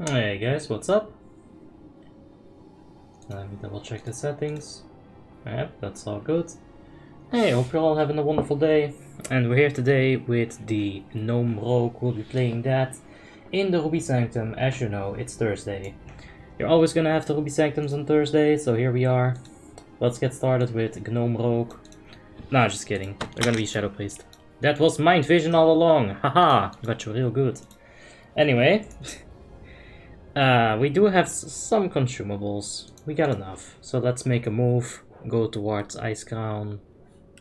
Hey guys, what's up? Let me double check the settings. Yep, that's all good. Hey, hope you're all having a wonderful day. And we're here today with the Gnome Rogue. We'll be playing that in the Ruby Sanctum. As you know, it's Thursday. You're always gonna have the Ruby Sanctums on Thursday, so here we are. Let's get started with Gnome Rogue. Nah, just kidding. We're gonna be Shadow Priest. That was mind vision all along. Haha, got you real good. Anyway. We do have some consumables. We got enough. So let's make a move. Go towards Icecrown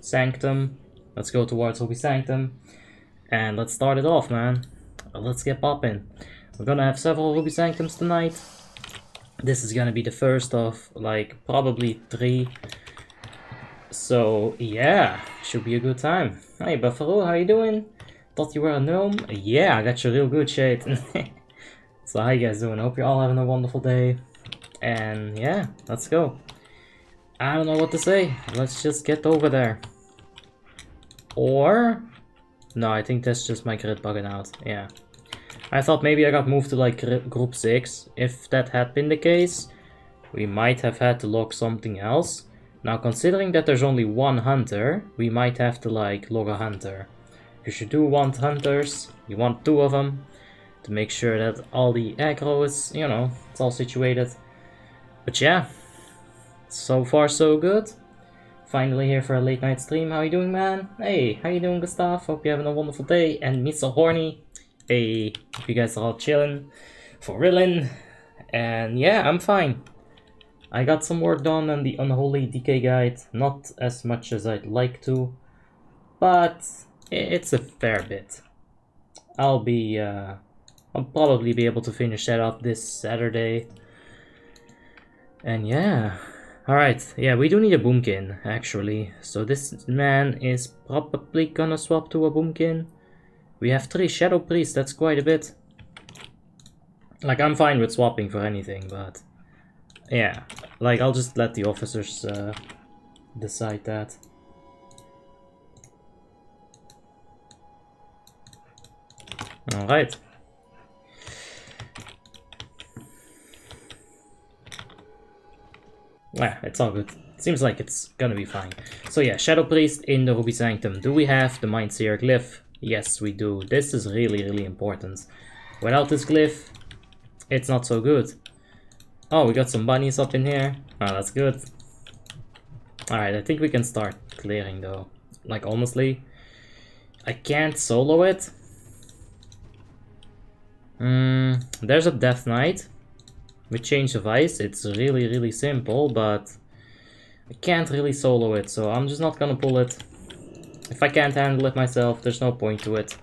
Sanctum. Let's go towards Ruby Sanctum. And let's start it off, man. Let's get popping. We're gonna have several Ruby Sanctums tonight. This is gonna be the first of, like, probably 3. So, yeah. Should be a good time. Hey, Buffalo, how you doing? Thought you were a gnome? Yeah, I got you real good, shade. So how you guys doing? Hope you're all having a wonderful day. And yeah, let's go. I don't know what to say. Let's just get over there. Or... no, I think that's just my grid bugging out. Yeah. I thought maybe I got moved to like group 6. If that had been the case, we might have had to log something else. Now considering that there's only one hunter, we might have to like log a hunter. Because you do want hunters, you want 2 of them. To make sure that all the aggro is, you know, it's all situated. But yeah, so far so good. Finally here for a late night stream. How you doing, man? Hey, how you doing, Gustav? Hope you're having a wonderful day. And Mr. Horny. Hey, hope you guys are all chilling. For reallin'. And yeah, I'm fine. I got some work done on the Unholy DK guide. Not as much as I'd like to. But it's a fair bit. I'll probably be able to finish that up this Saturday. And yeah. Alright, yeah, we do need a boomkin, actually. So this man is probably gonna swap to a boomkin. We have 3 Shadow Priests, that's quite a bit. Like, I'm fine with swapping for anything, but... yeah, like, I'll just let the officers decide that. Alright. Yeah, it's all good. Seems like it's gonna be fine. So yeah, Shadow Priest in the Ruby Sanctum. Do we have the Mindseer glyph? Yes, we do. This is really, really important. Without this glyph, it's not so good. Oh, we got some bunnies up in here. Oh, that's good. Alright, I think we can start clearing though. Like, honestly, I can't solo it. There's a Death Knight. With Change of Ice, it's really, really simple, but I can't really solo it, so I'm just not gonna pull it. If I can't handle it myself, there's no point to it.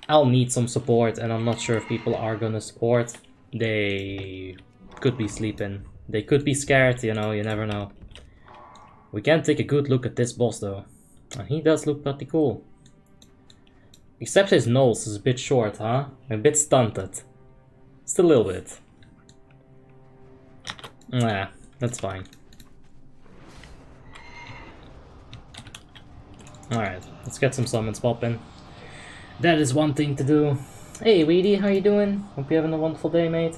I'll need some support, and I'm not sure if people are gonna support. They could be sleeping. They could be scared, you know, you never know. We can take a good look at this boss, though. And he does look pretty cool. Except his nose is a bit short, huh? A bit stunted. Just a little bit. Nah, that's fine. Alright, let's get some summons popping. That is one thing to do. Hey, Weedy, how you doing? Hope you're having a wonderful day, mate.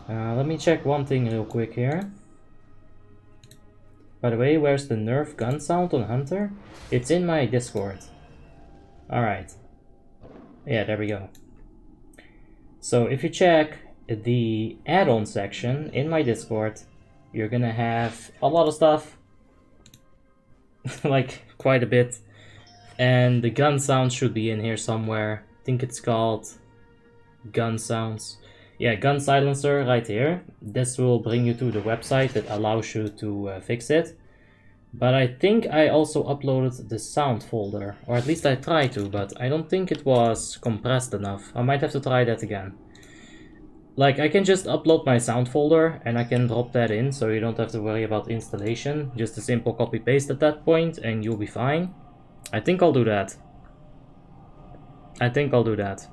Let me check one thing real quick here. By the way, where's the nerf gun sound on Hunter? It's in my Discord. Alright. Yeah, there we go. So if you check the add-on section in my Discord, you're gonna have a lot of stuff. Like, quite a bit. And the gun sound should be in here somewhere. I think it's called gun sounds. Yeah, gun silencer right here. This will bring you to the website that allows you to fix it. But I think I also uploaded the sound folder, or at least I tried to, but I don't think it was compressed enough. I might have to try that again. Like, I can just upload my sound folder and I can drop that in, so you don't have to worry about installation. Just a simple copy paste at that point and you'll be fine. I think I'll do that. I think I'll do that.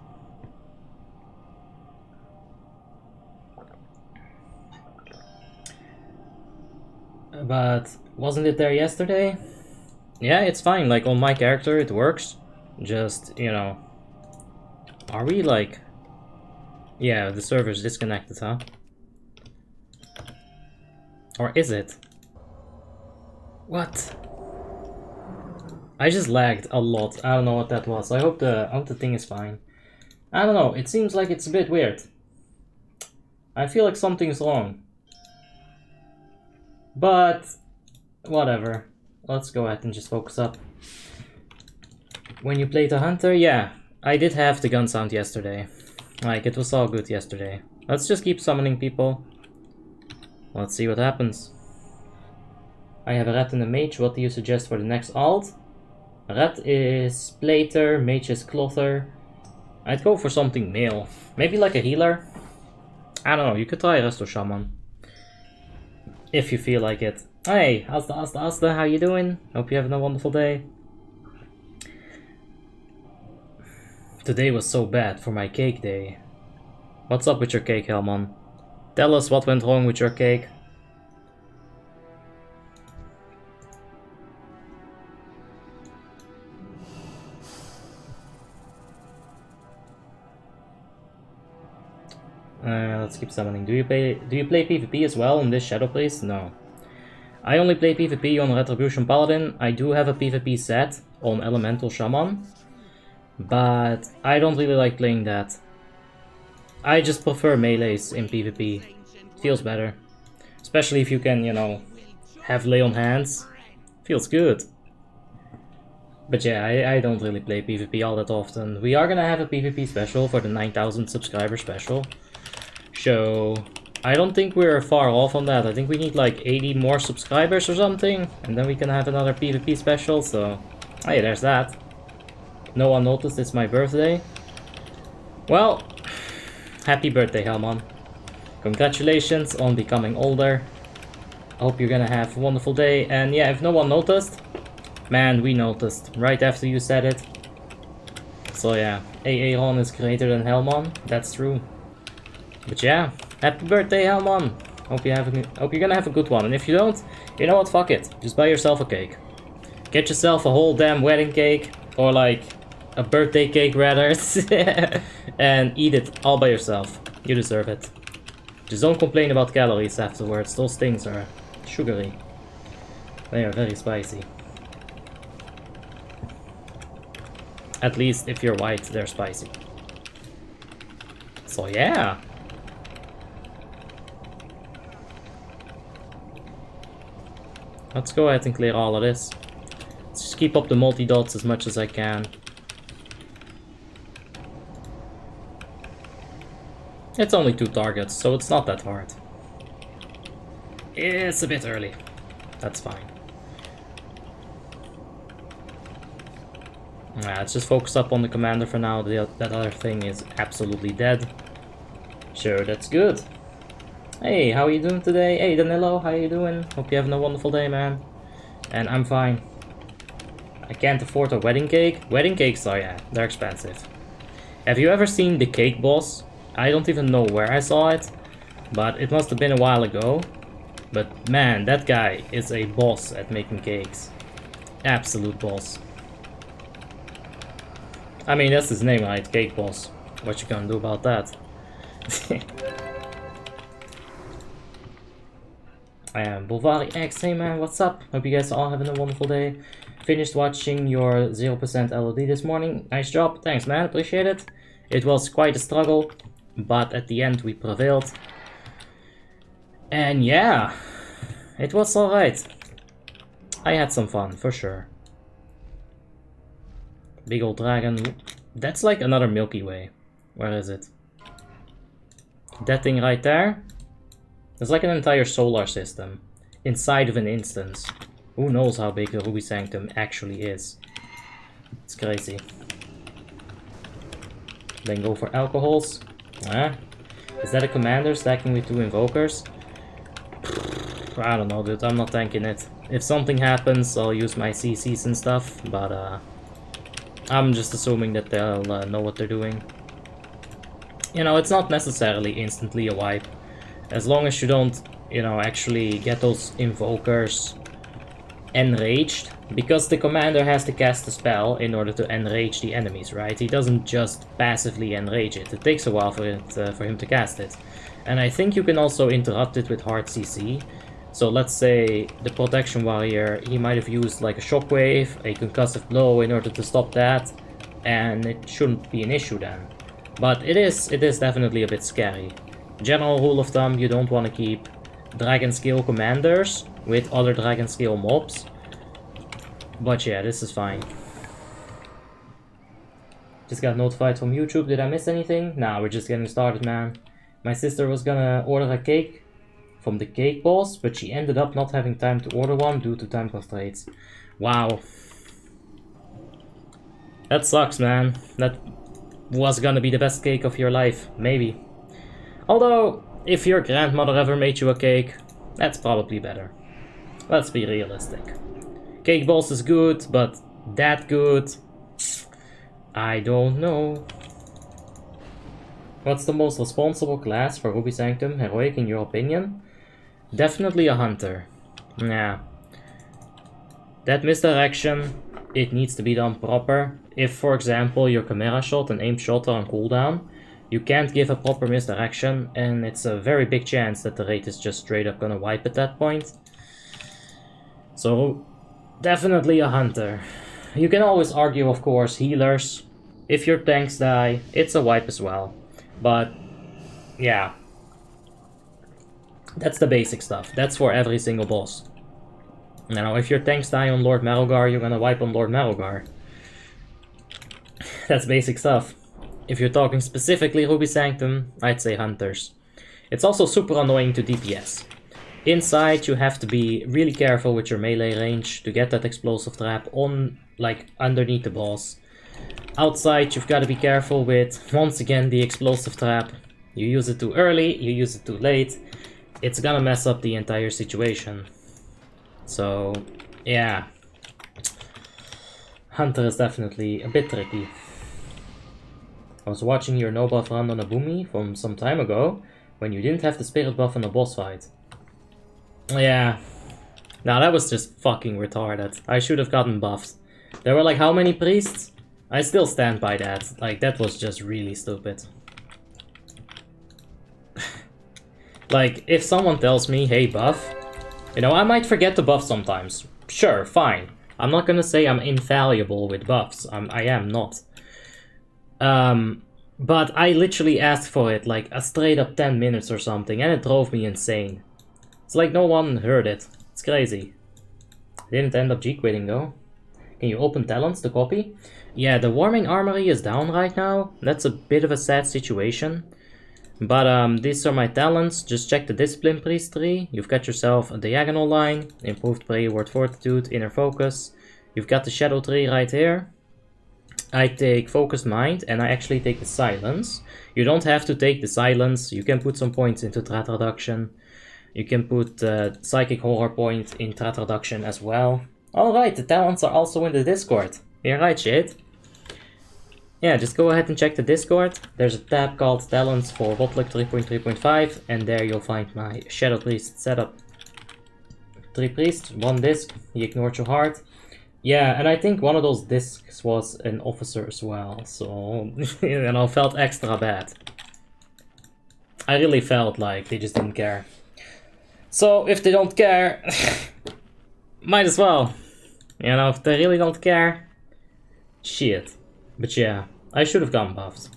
But wasn't it there yesterday? Yeah, it's fine. Like, on my character it works. Just, you know, are we like... Yeah, the server's disconnected, huh? Or is it? What? I just lagged a lot. I don't know what that was. I hope the thing is fine. I don't know. It seems like it's a bit weird. I feel like something's wrong. But whatever. Let's go ahead and just focus up. When you played the hunter, yeah, I did have the gun sound yesterday. Like, it was all good yesterday. Let's just keep summoning people. Let's see what happens. I have a rat and a mage. What do you suggest for the next alt? Rat is Plater, mage is Clother. I'd go for something male. Maybe like a healer? I don't know, you could try Resto Shaman. If you feel like it. Hey, Asta, how you doing? Hope you're having a wonderful day. Today was so bad for my cake day. What's up with your cake, Helman? Tell us what went wrong with your cake. Let's keep summoning. Do you play PvP as well in this Shadow Place? No. I only play PvP on Retribution Paladin. I do have a PvP set on Elemental Shaman, but I don't really like playing that. I just prefer melees in PvP. Feels better. Especially if you can, you know, have lay on hands. Feels good. But yeah, I don't really play PvP all that often. We are gonna have a PvP special for the 9,000 subscriber special. So I don't think we're far off on that. I think we need like 80 more subscribers or something, and then we can have another PvP special, so hey, there's that. No one noticed it's my birthday. Well, happy birthday, Helman. Congratulations on becoming older. I hope you're gonna have a wonderful day, and yeah, if no one noticed, man, we noticed right after you said it. So yeah, Aaron is greater than Helman, that's true. But yeah, happy birthday, Helman! Hope you're gonna have a good one, and if you don't, you know what, fuck it. Just buy yourself a cake. Get yourself a whole damn wedding cake, or like a birthday cake rather, and eat it all by yourself. You deserve it. Just don't complain about calories afterwards, those things are sugary. They are very spicy. At least if you're white, they're spicy. So yeah. Let's go ahead and clear all of this. Let's just keep up the multi-dots as much as I can. It's only 2 targets, so it's not that hard. It's a bit early. That's fine. Let's just focus up on the commander for now. That other thing is absolutely dead. Sure, that's good. Hey, how are you doing today? Hey, Danilo, how you doing? Hope you're having a wonderful day, man. And I'm fine. I can't afford a wedding cake. Wedding cakes, oh yeah, they're expensive. Have you ever seen The Cake Boss? I don't even know where I saw it, but it must have been a while ago. But man, that guy is a boss at making cakes. Absolute boss. I mean, that's his name, right? Cake Boss. What you gonna do about that? I am Bulvari X. Hey man, what's up? Hope you guys are all having a wonderful day. Finished watching your 0% LOD this morning. Nice job. Thanks man, appreciate it. It was quite a struggle, but at the end we prevailed. And yeah, it was alright. I had some fun, for sure. Big old dragon. That's like another Milky Way. Where is it? That thing right there? There's like an entire solar system inside of an instance. Who knows how big the Ruby Sanctum actually is. It's crazy. Then go for alcohols. Is that a commander stacking with 2 invokers? I don't know, dude. I'm not tanking it. If something happens, I'll use my CCs and stuff, but I'm just assuming that they'll know what they're doing. You know, it's not necessarily instantly a wipe. As long as you don't, you know, actually get those invokers enraged, Because the commander has to cast a spell in order to enrage the enemies, right? He doesn't just passively enrage it. It takes a while for him to cast it. And I think you can also interrupt it with hard CC. So let's say the protection warrior, he might have used like a shockwave, a concussive blow in order to stop that, and it shouldn't be an issue then. But it is definitely a bit scary. General rule of thumb, you don't want to keep dragon scale commanders with other dragon scale mobs. But yeah, this is fine. Just got notified from YouTube. Did I miss anything? Nah, we're just getting started, man. My sister was gonna order a cake from the cake boss, but she ended up not having time to order one due to time constraints. Wow. That sucks, man. That was gonna be the best cake of your life, maybe. Although, if your grandmother ever made you a cake, that's probably better. Let's be realistic. Cake boss is good, but that good? I don't know. What's the most responsible class for Ruby Sanctum Heroic in your opinion? Definitely a hunter. Nah. That misdirection, it needs to be done proper. If, for example, your Chimera shot and aim shot are on cooldown, you can't give a proper misdirection, and it's a very big chance that the raid is just straight up gonna wipe at that point. So, definitely a hunter. You can always argue, of course, healers. If your tanks die, it's a wipe as well. But, yeah. That's the basic stuff. That's for every single boss. Now, if your tanks die on Lord Marrogar, you're gonna wipe on Lord Marrogar. That's basic stuff. If you're talking specifically Ruby Sanctum, I'd say hunters. It's also super annoying to DPS. Inside, you have to be really careful with your melee range to get that explosive trap on, like, underneath the boss. Outside, you've got to be careful with, once again, the explosive trap. You use it too early, you use it too late. It's gonna mess up the entire situation. So, yeah. Hunter is definitely a bit tricky. I was watching your no buff run on a Boomy from some time ago, when you didn't have the spirit buff in a boss fight. Yeah. Now that was just fucking retarded. I should have gotten buffed. There were like how many priests? I still stand by that. Like, that was just really stupid. Like, if someone tells me, hey, buff, you know, I might forget to buff sometimes. Sure, fine. I'm not gonna say I'm infallible with buffs. I am not. But I literally asked for it like a straight up 10 minutes or something, and it drove me insane. It's like no one heard it. It's crazy. I didn't end up G-quitting though. Can you open talents to copy? Yeah, the Warming Armory is down right now. That's a bit of a sad situation. But these are my talents. Just check the Discipline Priest tree. You've got yourself a Diagonal Line, Improved Prayer Word Fortitude, Inner Focus. You've got the Shadow tree right here. I take Focused Mind, and I actually take the Silence. You don't have to take the Silence. You can put some points into Threat Reduction. You can put Psychic Horror point in Threat Reduction as well. Alright, the talents are also in the Discord. You're right, shit. Yeah, just go ahead and check the Discord. There's a tab called Talents for WoTLK 3.3.5, and there you'll find my Shadow Priest setup. 3 Priests, 1 disc, he ignored your heart. Yeah, and I think one of those discs was an officer as well, so, you know, felt extra bad. I really felt like they just didn't care. So, if they don't care, might as well. You know, if they really don't care, shit. But yeah, I should have gotten buffed.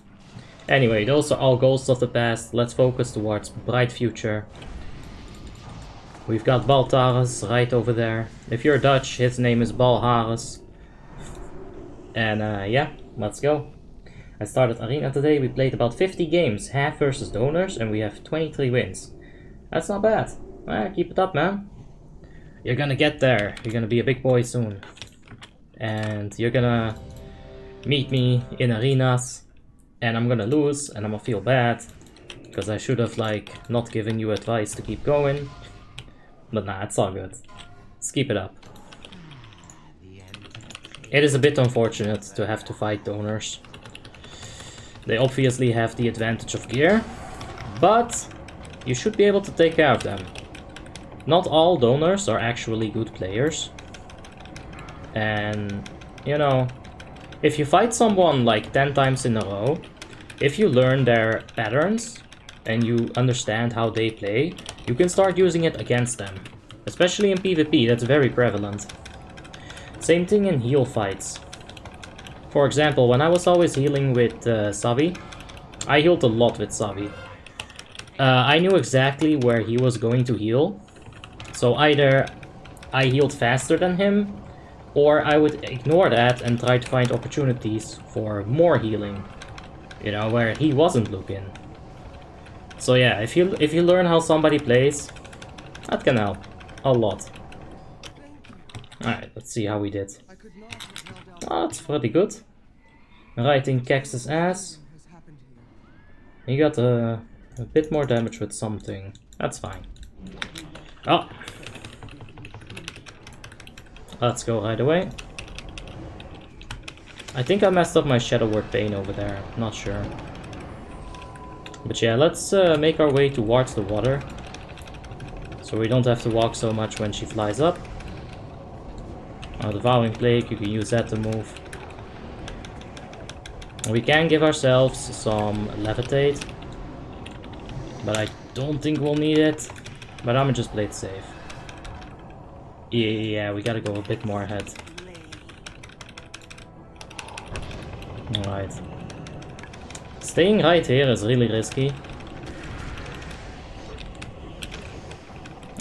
Anyway, those are all ghosts of the past. Let's focus towards bright future. We've got Baltaris right over there. If you're Dutch, his name is Balharis. And yeah, let's go. I started Arena today. We played about 50 games, half versus donors, and we have 23 wins. That's not bad. Keep it up, man. You're gonna get there. You're gonna be a big boy soon. And you're gonna meet me in arenas, and I'm gonna lose, and I'm gonna feel bad, because I should have, like, not given you advice to keep going. But nah, it's all good. Let's keep it up. It is a bit unfortunate to have to fight donors. They obviously have the advantage of gear, but you should be able to take care of them. Not all donors are actually good players. And, you know, if you fight someone like 10 times in a row, if you learn their patterns and you understand how they play, you can start using it against them. Especially in PvP, that's very prevalent. Same thing in heal fights. For example, when I was always healing with Savi, I healed a lot with Savi. I knew exactly where he was going to heal, so either I healed faster than him, or I would ignore that and try to find opportunities for more healing, you know, where he wasn't looking. So yeah, if you learn how somebody plays, that can help a lot. Alright, let's see how we did. Oh, that's pretty good. Right in Kex's ass. He got a bit more damage with something. That's fine. Oh! Let's go right away. I think I messed up my Shadow Word Bane over there. Not sure. But yeah, let's make our way towards the water. So we don't have to walk so much when she flies up. Devouring Plague, you can use that to move. We can give ourselves some Levitate. But I don't think we'll need it. But I'm gonna just play it safe. Yeah, we gotta go a bit more ahead. Alright. Staying right here is really risky.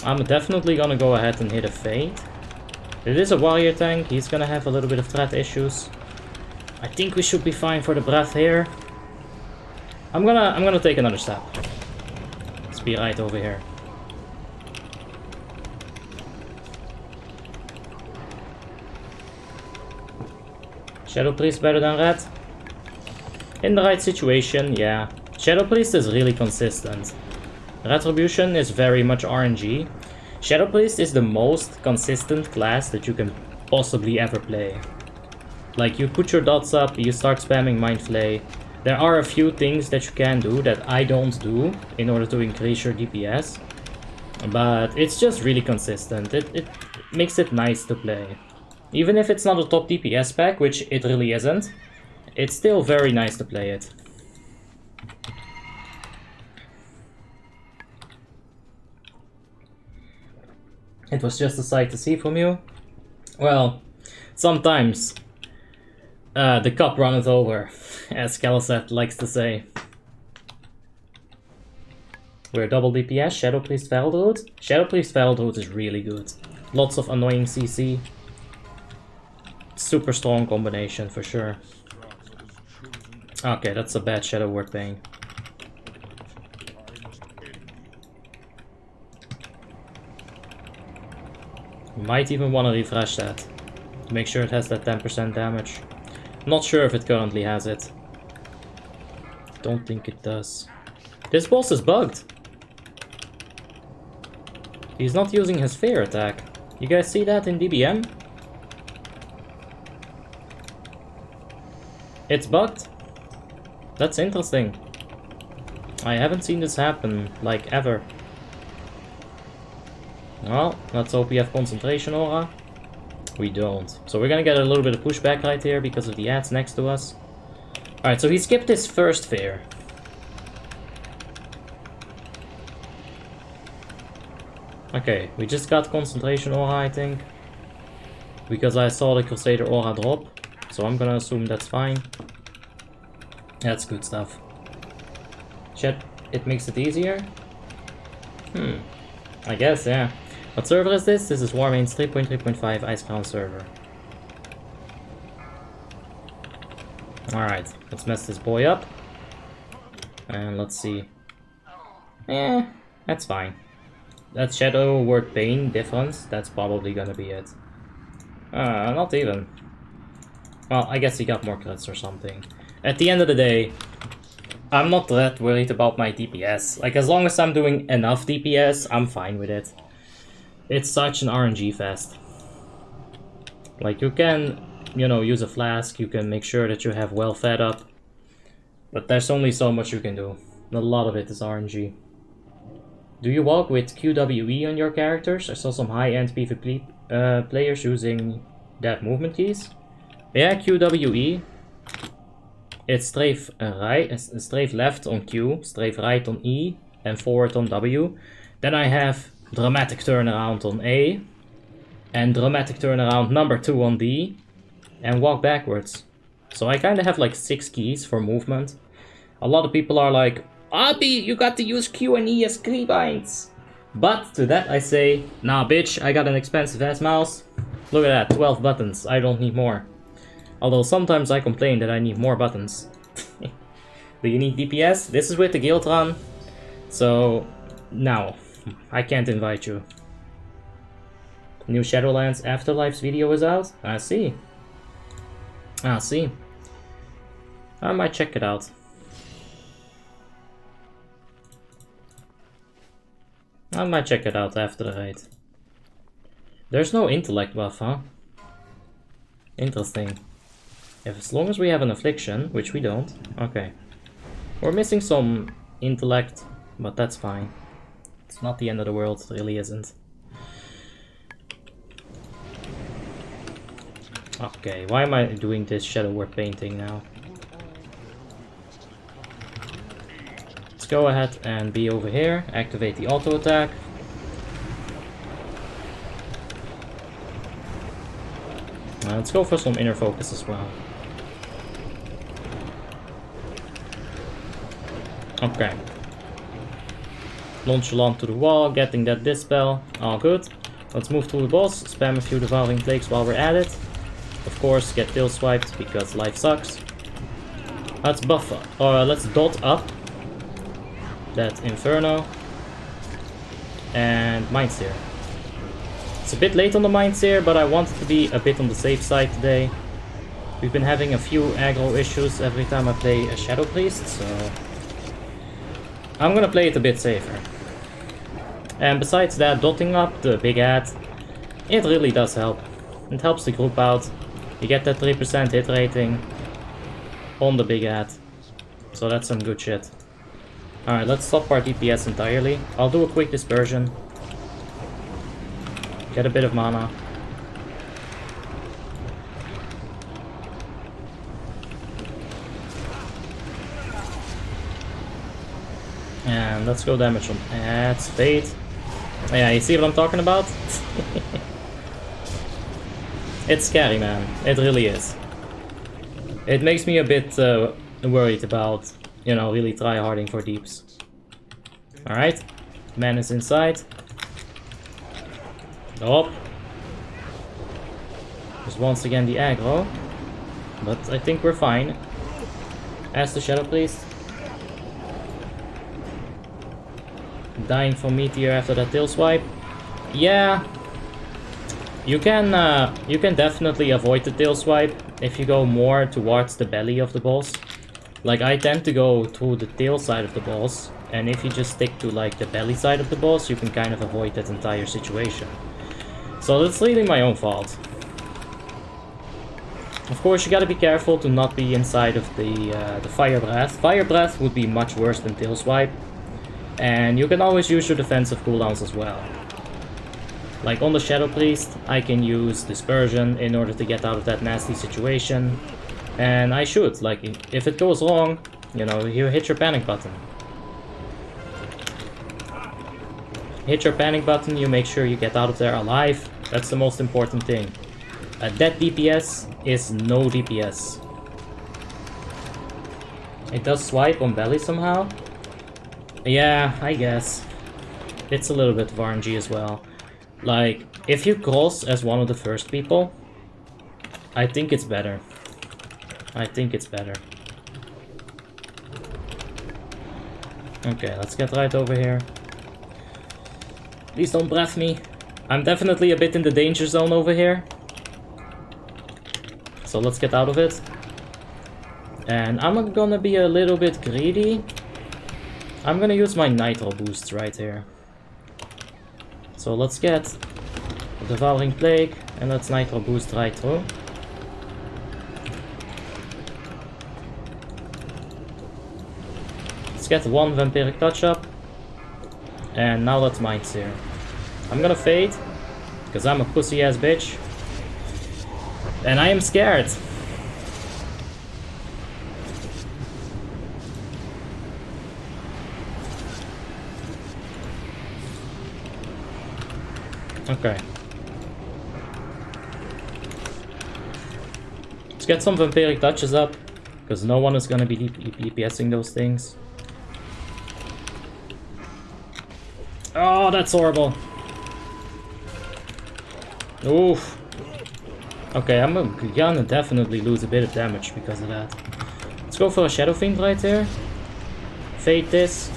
I'm definitely gonna go ahead and hit a Fade. It is a warrior tank, he's gonna have a little bit of threat issues. I think we should be fine for the breath here. I'm gonna take another step. Let's be right over here. Shadow Priest better than Red? In the right situation, yeah. Shadow Priest is really consistent. Retribution is very much RNG. Shadow Priest is the most consistent class that you can possibly ever play. Like, you put your dots up, you start spamming Mind Flay. There are a few things that you can do that I don't do in order to increase your DPS. But it's just really consistent. It makes it nice to play. Even if it's not a top DPS pack, which it really isn't, it's still very nice to play it. It was just a sight to see from you. Well, sometimes the cup runneth over, as Caliset likes to say. We're double DPS, Shadow Priest Veldroot. Shadow Priest Veldroot is really good. Lots of annoying CC. Super strong combination for sure. Okay, that's a bad Shadow Word Bane. Might even want to refresh that. Make sure it has that 10% damage. Not sure if it currently has it. Don't think it does. This boss is bugged. He's not using his fear attack. You guys see that in DBM? It's bugged? That's interesting. I haven't seen this happen, like, ever. Well, let's hope we have concentration aura. We don't. So we're gonna get a little bit of pushback right here because of the ads next to us. Alright, so he skipped his first fear. Okay, we just got concentration aura, I think. Because I saw the Crusader aura drop. So I'm gonna assume that's fine. That's good stuff. Shit, it makes it easier? I guess, yeah. What server is this? This is Warmanes 3.3.5 Icecrown server. Alright, let's mess this boy up. And let's see. That's fine. That Shadow Word Bane difference, that's probably gonna be it. Not even. Well, I guess he got more crits or something. At the end of the day, I'm not that worried about my DPS. Like, as long as I'm doing enough DPS, I'm fine with it. It's such an RNG fest. Like, you can, you know, use a flask, you can make sure that you have well fed up. But there's only so much you can do. A lot of it is RNG. Do you walk with QWE on your characters? I saw some high-end PvP players using that movement keys. Yeah, QWE. It's strafe right, strafe left on Q, strafe right on E, and forward on W. Then I have dramatic turnaround on A, and dramatic turnaround number 2 on D, and walk backwards. So I kind of have like 6 keys for movement. A lot of people are like, Abi, you got to use Q and E as keybinds. But to that I say, nah bitch, I got an expensive ass mouse. Look at that, 12 buttons, I don't need more. Although sometimes I complain that I need more buttons. Do you need DPS? This is with the guild run. So, no, I can't invite you. New Shadowlands Afterlife's video is out? I see. I see. I might check it out. I might check it out after the raid. There's no intellect buff, huh? Interesting. If as long as we have an affliction, which we don't, okay. We're missing some intellect, but that's fine. It's not the end of the world, it really isn't. Okay, why am I doing this Shadow Word painting now? Let's go ahead and be over here, activate the auto attack. Let's go for some inner focus as well. Okay. Nonchalant to the wall, getting that dispel, all good. Let's move to the boss, spam a few devouring plagues while we're at it. Of course, get tail swiped because life sucks. Let's buff up, or let's dot up that Inferno. And Mind Seer. It's a bit late on the Mind Seer, but I wanted to be a bit on the safe side today. We've been having a few aggro issues every time I play a Shadow Priest, so I'm gonna play it a bit safer. And besides that, dotting up the big ad, it really does help. It helps the group out. You get that 3% hit rating on the big ad. So that's some good shit. Alright, let's stop our DPS entirely. I'll do a quick dispersion. Get a bit of mana. And let's go damage on ads, fade. Yeah, you see what I'm talking about? It's scary, man. It really is. It makes me a bit worried about, you know, really try-harding for deeps. Alright. Man is inside. Oh. There's once again the aggro. But I think we're fine. As the Shadow Priest. Dying from Meteor after that tail swipe. Yeah. You can definitely avoid the tail swipe if you go more towards the belly of the boss. Like, I tend to go through the tail side of the boss, and if you just stick to like the belly side of the boss, you can kind of avoid that entire situation. So that's really my own fault. Of course, you gotta be careful to not be inside of the Fire Breath. Fire Breath would be much worse than tail swipe, and you can always use your defensive cooldowns as well. Like on the Shadow Priest, I can use Dispersion in order to get out of that nasty situation. And I should, like, if it goes wrong, you know, you hit your panic button. Hit your panic button, you make sure you get out of there alive. That's the most important thing. A dead DPS is no DPS. It does swipe on belly somehow. Yeah, I guess. It's a little bit of RNG as well. Like, if you cross as one of the first people, I think it's better. I think it's better. Okay, let's get right over here. Please don't breath me. I'm definitely a bit in the danger zone over here. So let's get out of it. And I'm gonna be a little bit greedy. I'm gonna use my Nitro boosts right here. So let's get the Devouring Plague and let's Nitro boost right through. Let's get one Vampiric Touch up. And now let's Mind Seer. I'm gonna fade, because I'm a pussy ass bitch. And I am scared. Okay. Let's get some vampiric touches up, because no one is gonna be DPSing those things. Oh, that's horrible. Oof. Okay, I'm gonna definitely lose a bit of damage because of that. Let's go for a Shadow Fiend right there. Fade this.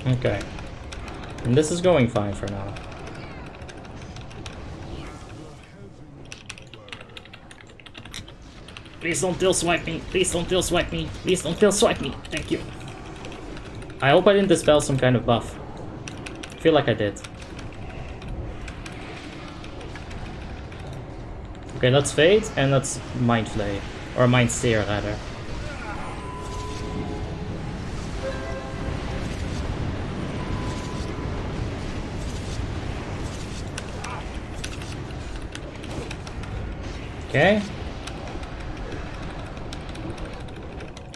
Okay. And this is going fine for now. Please don't tail swipe me. Please don't tail swipe me. Please don't tail swipe me. Thank you. I hope I didn't dispel some kind of buff. I feel like I did. Okay, let's fade and let's mind flay. Or mind steer rather. Okay.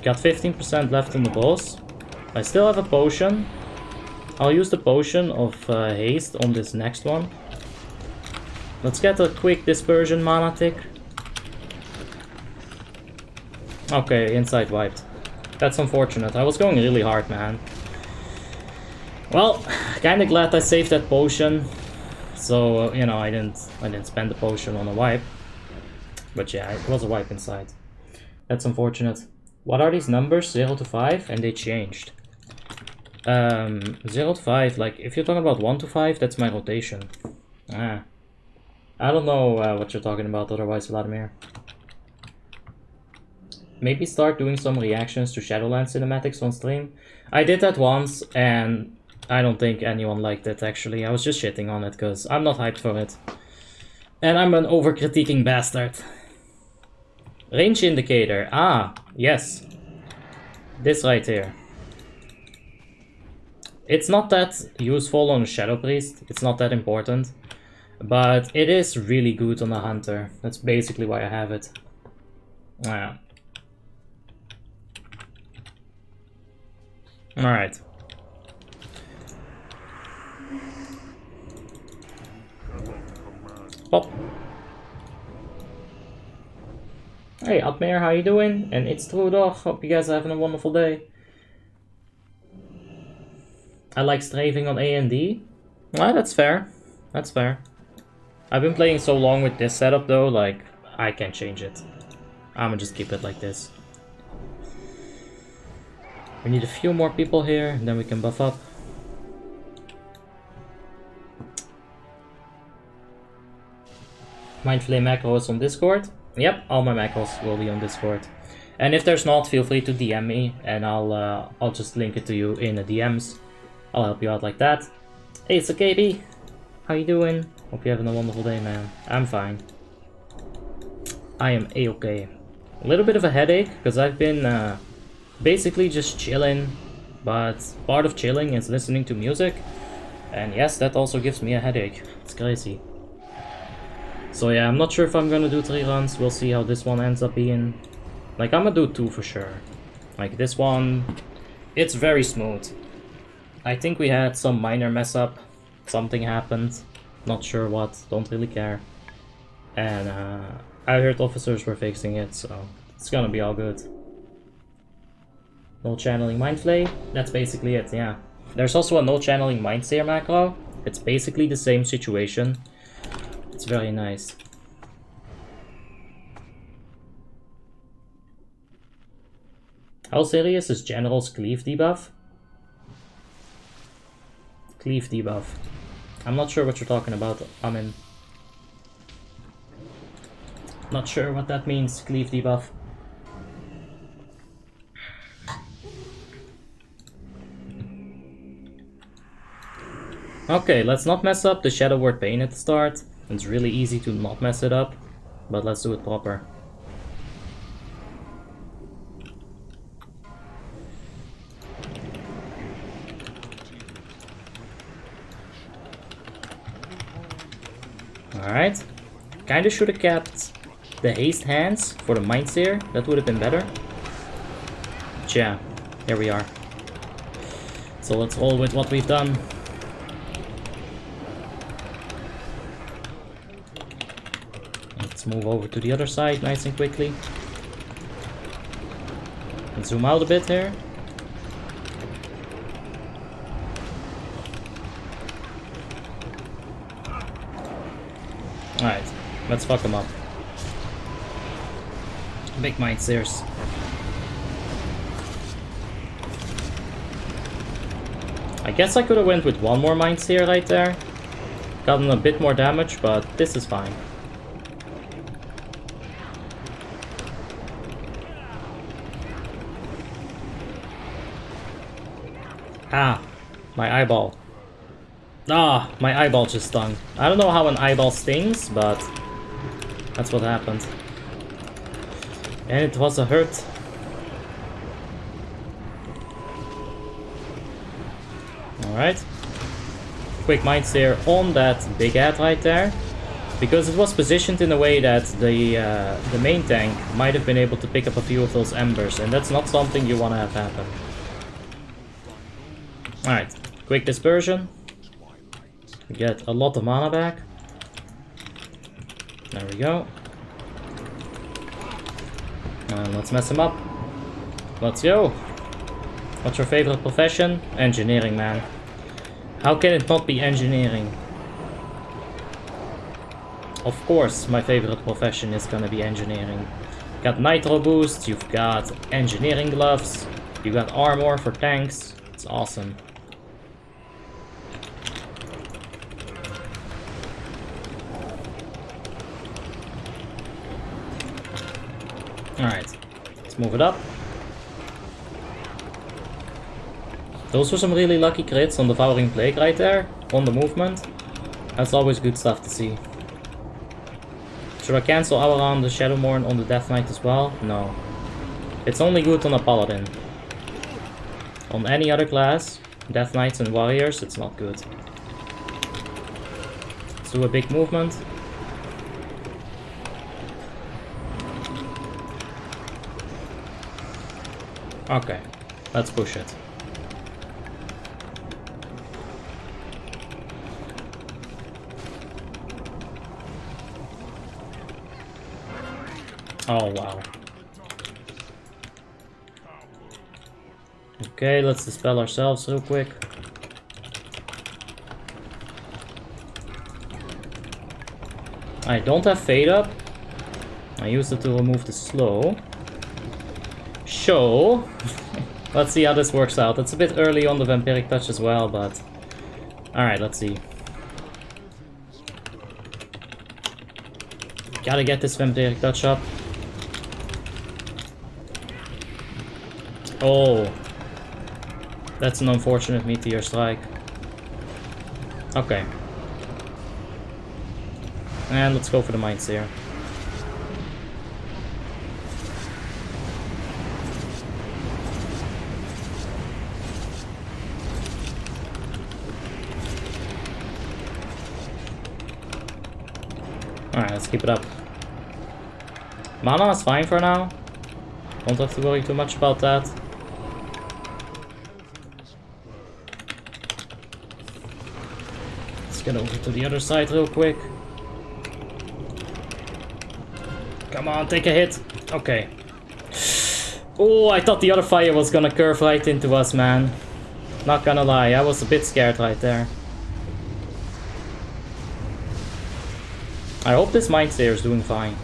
Got 15% left on the boss. I still have a potion. I'll use the potion of haste on this next one. Let's get a quick dispersion mana tick. Okay, inside wiped. That's unfortunate. I was going really hard, man. Well, kinda glad I saved that potion. So, you know, I didn't spend the potion on a wipe. But yeah, it was a wipe inside. That's unfortunate. What are these numbers? 0 to 5? And they changed. 0 to 5, like, if you're talking about 1 to 5, that's my rotation. Ah. I don't know what you're talking about otherwise, Vladimir. Maybe start doing some reactions to Shadowlands cinematics on stream. I did that once, and I don't think anyone liked it, actually. I was just shitting on it, because I'm not hyped for it. And I'm an over-critiquing bastard. Range indicator. Ah, yes. This right here. It's not that useful on a Shadow Priest. It's not that important. But it is really good on a Hunter. That's basically why I have it. Yeah. Alright. Pop. Hey, Upmare, how you doing? And it's Trudor. Hope you guys are having a wonderful day. I like strafing on A and D. Well, that's fair. That's fair. I've been playing so long with this setup though, like, I can't change it. I'ma just keep it like this. We need a few more people here, and then we can buff up. Mind Flame macros on Discord. Yep, all my macros will be on Discord. And if there's not, feel free to DM me, and I'll just link it to you in the DMs. I'll help you out like that. Hey, it's a KB. How you doing? Hope you're having a wonderful day, man. I'm fine. I am A-okay. A little bit of a headache, because I've been basically just chilling. But part of chilling is listening to music. And yes, that also gives me a headache. It's crazy. So yeah, I'm not sure if I'm gonna do 3 runs. We'll see how this one ends up being. Like, I'm gonna do 2 for sure. Like, this one, it's very smooth. I think we had some minor mess up. Something happened. Not sure what. Don't really care. And I heard officers were fixing it, so it's gonna be all good. No channeling Mind Flay. That's basically it, yeah. There's also a no channeling Mind Seer macro. It's basically the same situation. It's very nice. How serious is General's Cleave debuff? Cleave debuff. I'm not sure what you're talking about, Amin. Not sure what that means, Cleave debuff. Okay, let's not mess up the Shadow Word Pain at the start. It's really easy to not mess it up, but let's do it proper. Alright. Kinda should have kept the haste hands for the Mind Seer. That would have been better. But yeah, here we are. So let's roll with what we've done. Let's move over to the other side nice and quickly. And zoom out a bit here. Alright, let's fuck them up. Big Mind Seers. I guess I could have went with one more Mind Seer right there. Gotten a bit more damage, but this is fine. Ah, my eyeball. Ah, my eyeball just stung. I don't know how an eyeball stings, but that's what happened. And it was a hurt. Alright. Quick Mind Seer on that big ad right there. Because it was positioned in a way that the main tank might have been able to pick up a few of those embers, and that's not something you want to have happen. Alright, quick dispersion. Get a lot of mana back. There we go. And let's mess him up. Let's go. What's your favorite profession? Engineering, man. How can it not be engineering? Of course, my favorite profession is gonna be engineering. Got nitro boost, you've got engineering gloves, you got armor for tanks. It's awesome. Alright, let's move it up. Those were some really lucky crits on the Devouring Plague right there, on the movement. That's always good stuff to see. Should I cancel Auron the Shadowmourne on the Death Knight as well? No. It's only good on a Paladin. On any other class, Death Knights and Warriors, it's not good. Let's do a big movement. Okay, let's push it. Oh wow. Okay, let's dispel ourselves real quick. I don't have Fade Up. I used it to remove the slow. So, let's see how this works out. It's a bit early on the Vampiric Touch as well, but... Alright, let's see. Gotta get this Vampiric Touch up. Oh. That's an unfortunate Meteor Strike. Okay. And let's go for the Mind Seer. Alright, let's keep it up. Mana is fine for now. Don't have to worry too much about that. Let's get over to the other side real quick. Come on, take a hit. Okay. Oh, I thought the other fire was gonna curve right into us, man. Not gonna lie, I was a bit scared right there. I hope this Mind Seer is doing fine.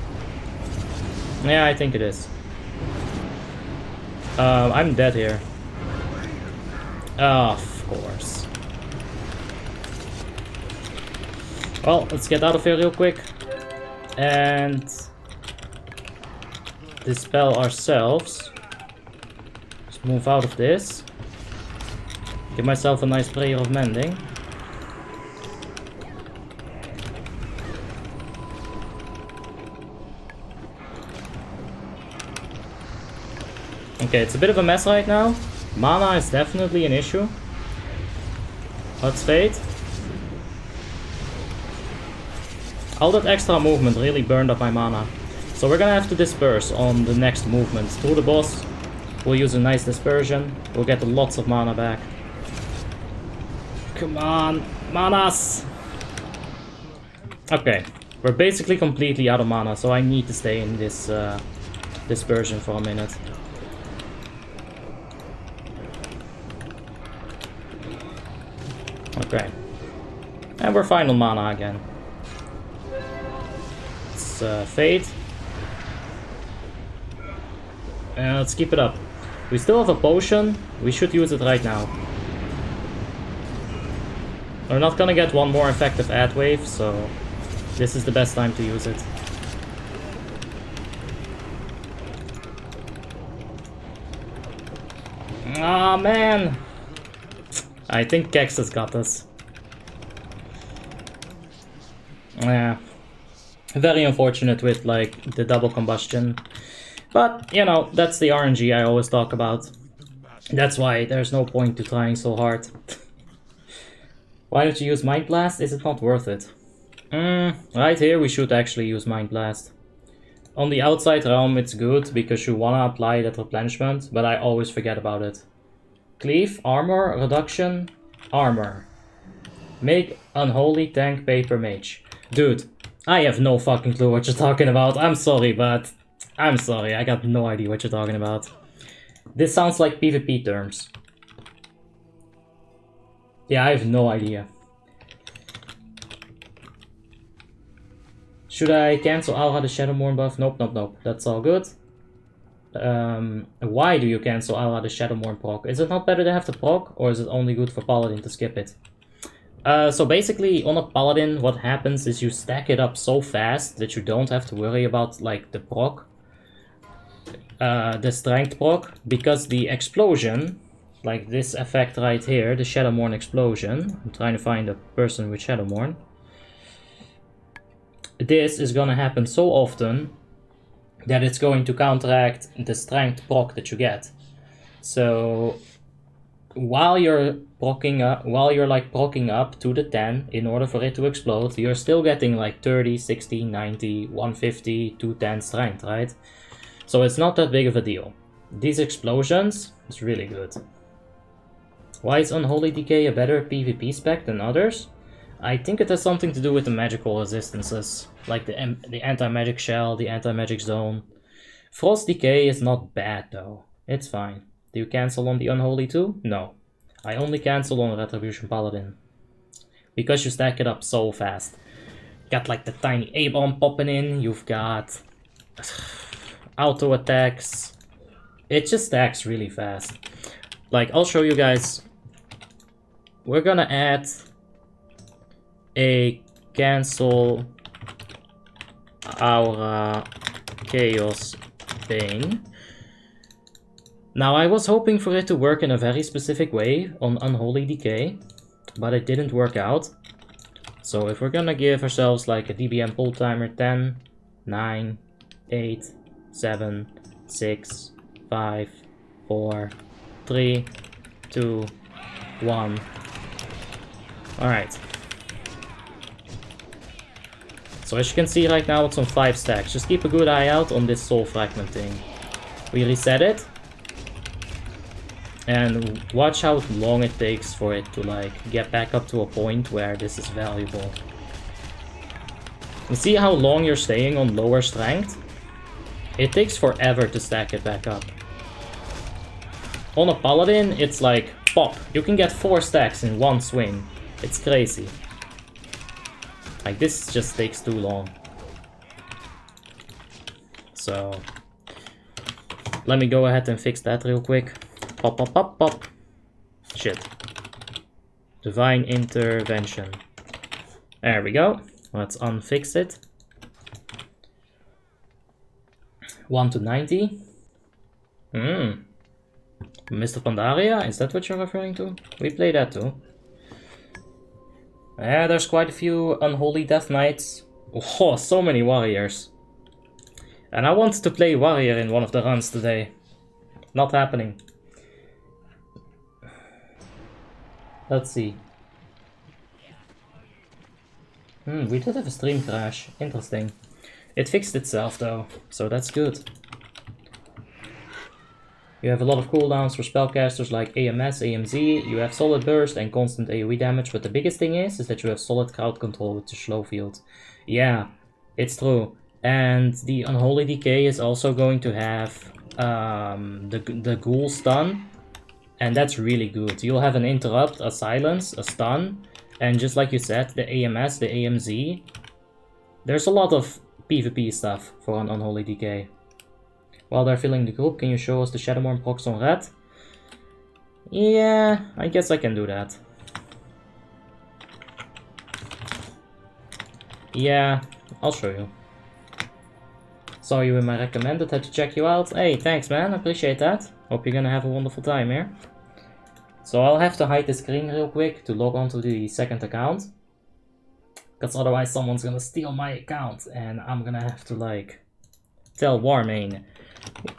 Yeah, I think it is. I'm dead here. Oh, of course. Well, let's get out of here real quick. And... dispel ourselves. Just move out of this. Give myself a nice prayer of mending. Okay, it's a bit of a mess right now. Mana is definitely an issue. Let's fade. All that extra movement really burned up my mana. So we're gonna have to disperse on the next movement. Through the boss, we'll use a nice dispersion. We'll get lots of mana back. Come on, manas! Okay, we're basically completely out of mana, so I need to stay in this dispersion for a minute. Okay. And we're fine on mana again. Let's fade. And let's keep it up. We still have a potion. We should use it right now. We're not gonna get one more effective ad wave, so this is the best time to use it. Ah, man! I think Kex has got us. Yeah. Very unfortunate with, like, the double combustion. But, you know, that's the RNG I always talk about. That's why there's no point to trying so hard. Why don't you use Mind Blast? Is it not worth it? Right here we should actually use Mind Blast. On the outside realm it's good because you wanna apply that replenishment, but I always forget about it. Cleave, armor, reduction, armor. Make Unholy, tank, paper, mage. Dude, I have no fucking clue what you're talking about. I'm sorry, but... I'm sorry, I got no idea what you're talking about. This sounds like PvP terms. Yeah, I have no idea. Should I cancel Aura the Shadowmourne buff? Nope, nope, nope. That's all good. Why do you cancel Aura the Shadowmourne proc? Is it not better to have the proc, or is it only good for Paladin to skip it? So basically, on a Paladin, what happens is you stack it up so fast that you don't have to worry about, like, the proc. The strength proc, because the explosion, like this effect right here, the Shadowmourne explosion. I'm trying to find a person with Shadowmourne. This is gonna happen so often that it's going to counteract the strength proc that you get. So while you're proccing up, proccing up to the 10 in order for it to explode, you're still getting like 30, 60, 90, 150, 210 strength, right? So it's not that big of a deal. These explosions, it's really good. Why is Unholy Decay a better PvP spec than others? I think it has something to do with the magical resistances, like the anti-magic shell, the anti-magic zone. Frost Decay is not bad though, it's fine. Do you cancel on the Unholy too? No. I only cancel on Retribution Paladin. Because you stack it up so fast. Got like the tiny A-bomb popping in, you've got auto attacks. It just stacks really fast. Like, I'll show you guys. We're gonna add a cancel Aura Chaos Bane. Now, I was hoping for it to work in a very specific way on Unholy Decay, but it didn't work out. So if we're gonna give ourselves like a DBM pull timer, 10, 9, 8, 7, 6, 5, 4, 3, 2, 1. Alright. So as you can see right now it's on 5 stacks. Just keep a good eye out on this soul fragment thing. We reset it. And watch how long it takes for it to like get back up to a point where this is valuable. You see how long you're staying on lower strength? It takes forever to stack it back up. On a Paladin, it's like pop. You can get 4 stacks in one swing. It's crazy. Like this just takes too long. So let me go ahead and fix that real quick. Pop, pop, pop, pop. Shit. Divine Intervention. There we go. Let's unfix it. 1 to 90. Mr. Pandaria, is that what you're referring to? We play that too. Yeah, there's quite a few Unholy Death Knights. Oh, so many warriors. And I wanted to play warrior in one of the runs today. Not happening. Let's see. We did have a stream crash. Interesting. It fixed itself though, so that's good. You have a lot of cooldowns for spellcasters like AMS, AMZ. You have solid burst and constant AoE damage, but the biggest thing is that you have solid crowd control with the slow field. Yeah, it's true. And the Unholy Decay is also going to have the Ghoul stun, and that's really good. You'll have an interrupt, a silence, a stun, and just like you said, the AMS, the AMZ. There's a lot of PvP stuff for an Unholy Decay. While they're filling the group, can you show us the Shadowborn procs on red? Yeah, I guess I can do that. Yeah, I'll show you. Saw you in my recommended, had to check you out. Hey, thanks man, appreciate that. Hope you're gonna have a wonderful time here. So I'll have to hide the screen real quick to log on to the second account. Because otherwise someone's gonna steal my account and I'm gonna have to like tell Warmane,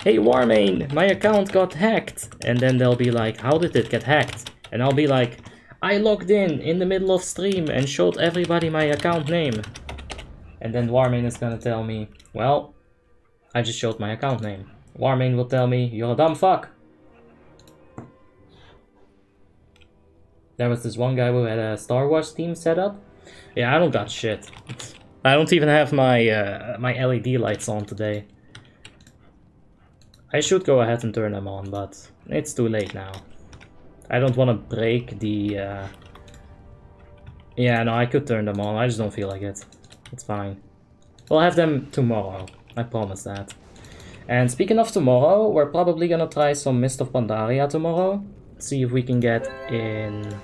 hey Warmane, my account got hacked. And then they'll be like, how did it get hacked? And I'll be like, I logged in the middle of stream and showed everybody my account name. And then Warmane is gonna tell me, well, I just showed my account name. Warmane will tell me, you're a dumb fuck. There was this one guy who had a Star Wars theme set up. Yeah, I don't got shit. I don't even have my my LED lights on today. I should go ahead and turn them on, but it's too late now. I don't want to break the... Yeah, no, I could turn them on. I just don't feel like it. It's fine. We'll have them tomorrow. I promise that. And speaking of tomorrow, we're probably gonna try some Mist of Pandaria tomorrow. See if we can get in...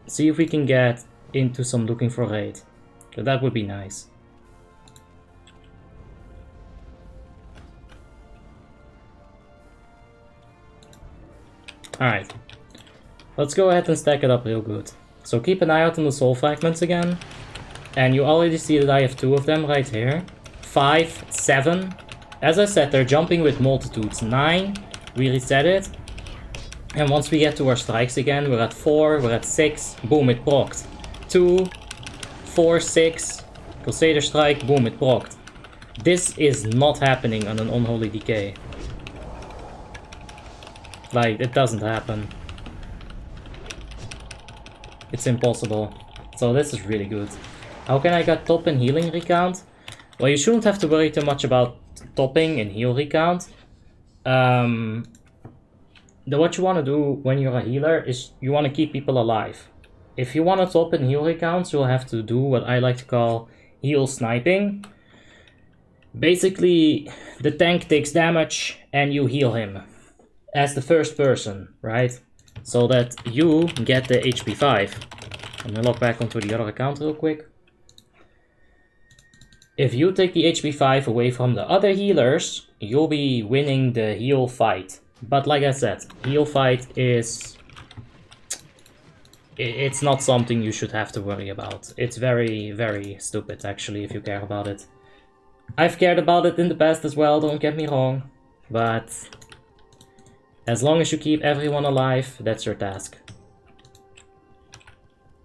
see if we can get into some looking for raid. So that would be nice. Alright. Let's go ahead and stack it up real good. So keep an eye out on the soul fragments again. And you already see that I have 2 of them right here. 5, 7. As I said, they're jumping with multitudes. 9, we reset it. And once we get to our strikes again, we're at 4, we're at 6, boom, it procced. 2, 4, 6, Crusader Strike, boom, it procced. This is not happening on an Unholy Decay. Like, it doesn't happen. It's impossible. So this is really good. How can I get top and healing recount? Well, you shouldn't have to worry too much about topping and heal recount. What you want to do when you're a healer is you want to keep people alive. If you want to top and heal recounts, you'll have to do what I like to call heal sniping. Basically, the tank takes damage and you heal him as the first person, right? So that you get the HP 5. I'm gonna log back onto the other account real quick. If you take the HP 5 away from the other healers, you'll be winning the heal fight. But like I said, heal fight is... it's not something you should have to worry about. It's very, very stupid actually if you care about it. I've cared about it in the past as well, don't get me wrong. But as long as you keep everyone alive, that's your task.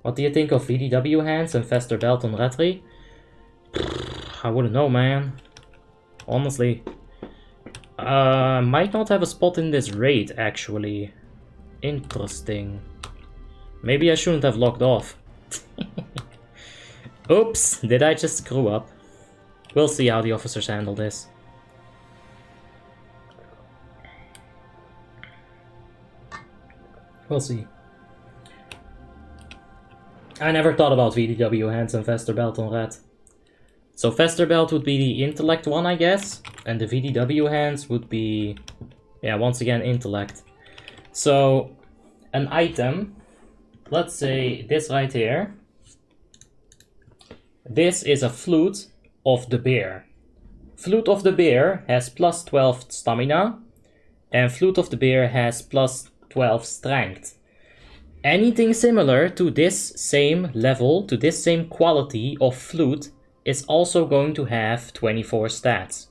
What do you think of VDW hands and faster belt on Retri? I wouldn't know, man. Honestly. Might not have a spot in this raid, actually. Interesting. Maybe I shouldn't have logged off. Oops, did I just screw up? We'll see how the officers handle this. We'll see. I never thought about VDW hands and faster belt on red. So faster belt would be the intellect one, I guess. And the VDW hands would be, yeah, once again, intellect. So an item, let's say this right here. This is a flute of the bear. Flute of the bear has plus 12 stamina. And flute of the bear has plus 12 strength. Anything similar to this same level, to this same quality of flute, is also going to have 24 stats.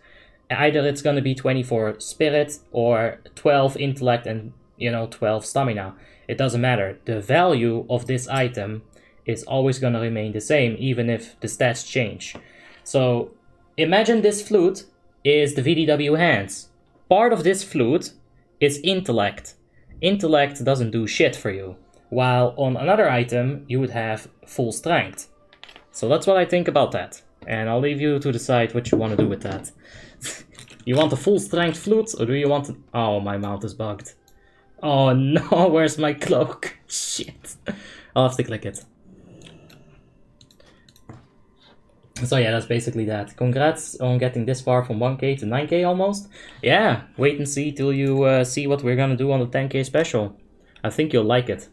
Either it's going to be 24 spirit or 12 intellect and you know, 12 stamina. It doesn't matter. The value of this item is always gonna remain the same, even if the stats change. So imagine this flute is the VDW hands. Part of this flute is intellect. Intellect doesn't do shit for you, while on another item you would have full strength. So that's what I think about that, and I'll leave you to decide what you want to do with that. You want a full strength flute, or do you want to... Oh, my mouth is bugged. Oh no, where's my cloak? Shit. I'll have to click it. So yeah, that's basically that. Congrats on getting this far from 1k to 9k almost. Yeah, wait and see till you see what we're gonna do on the 10k special. I think you'll like it.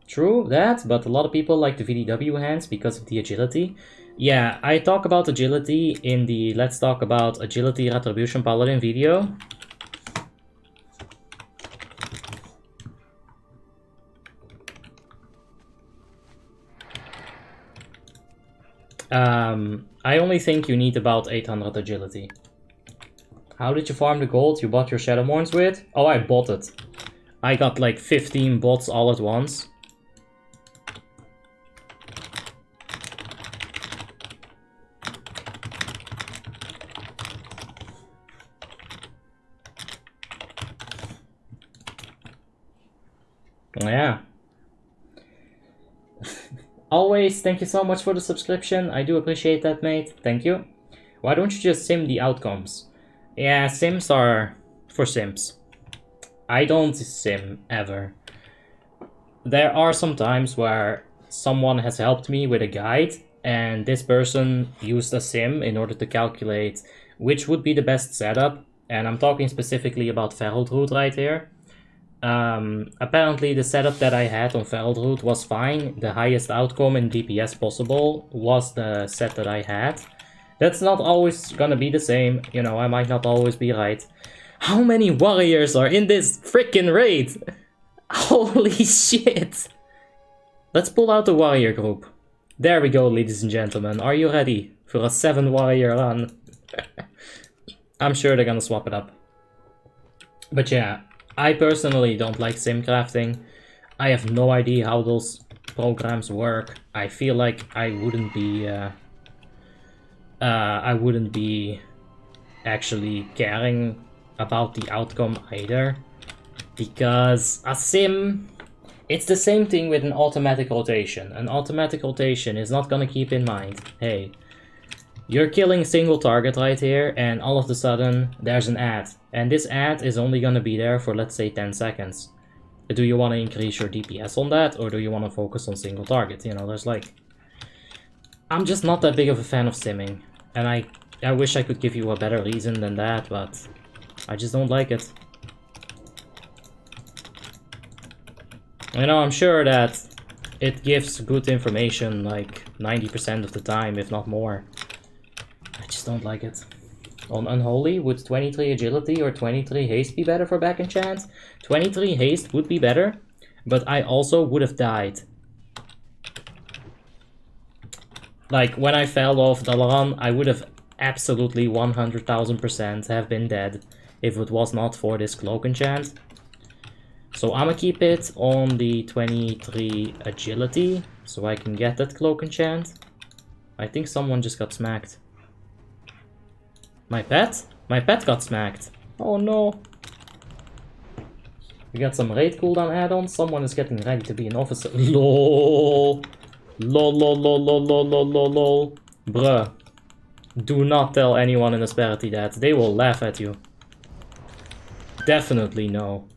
True that, but a lot of people like the VDW hands because of the agility. Yeah, I talk about agility in the Let's Talk About Agility Retribution Paladin video. I only think you need about 800 agility. How did you farm the gold you bought your Shadowmourns with? Oh, I bought it. I got like 15 bots all at once. Yeah. Always, thank you so much for the subscription. I do appreciate that, mate. Thank you. Why don't you just sim the outcomes? Yeah, sims are for sims. I don't sim ever. There are some times where someone has helped me with a guide, and this person used a sim in order to calculate which would be the best setup. And I'm talking specifically about Feraldroot right here. Apparently the setup that I had on Feraldroot was fine. The highest outcome in DPS possible was the set that I had. That's not always gonna be the same, you know, I might not always be right. How many warriors are in this freaking raid? Holy shit! Let's pull out the warrior group. There we go, ladies and gentlemen. Are you ready for a 7 warrior run? I'm sure they're gonna swap it up. But yeah. I personally don't like sim crafting. I have no idea how those programs work. I feel like I wouldn't be actually caring about the outcome either, because a sim, it's the same thing with an automatic rotation. An automatic rotation is not gonna keep in mind, hey, you're killing single target right here, and all of a sudden there's an ad. And this ad is only gonna be there for, let's say, 10 seconds. Do you want to increase your DPS on that, or do you want to focus on single target? You know, there's like... I'm just not that big of a fan of simming. And I wish I could give you a better reason than that, but I just don't like it. You know, I'm sure that it gives good information like 90% of the time, if not more. I just don't like it. On Unholy, would 23 agility or 23 haste be better for back enchant? 23 haste would be better, but I also would have died. Like, when I fell off Dalaran, I would have absolutely 100,000% have been dead if it was not for this cloak enchant. So I'ma keep it on the 23 agility, so I can get that cloak enchant. I think someone just got smacked. My pet? My pet got smacked. Oh no. We got some raid cooldown add-ons. Someone is getting ready to be an officer. LOL. Lol lol lol lol lol lol lol lol. Bruh. Do not tell anyone in Asperity that. They will laugh at you. Definitely no.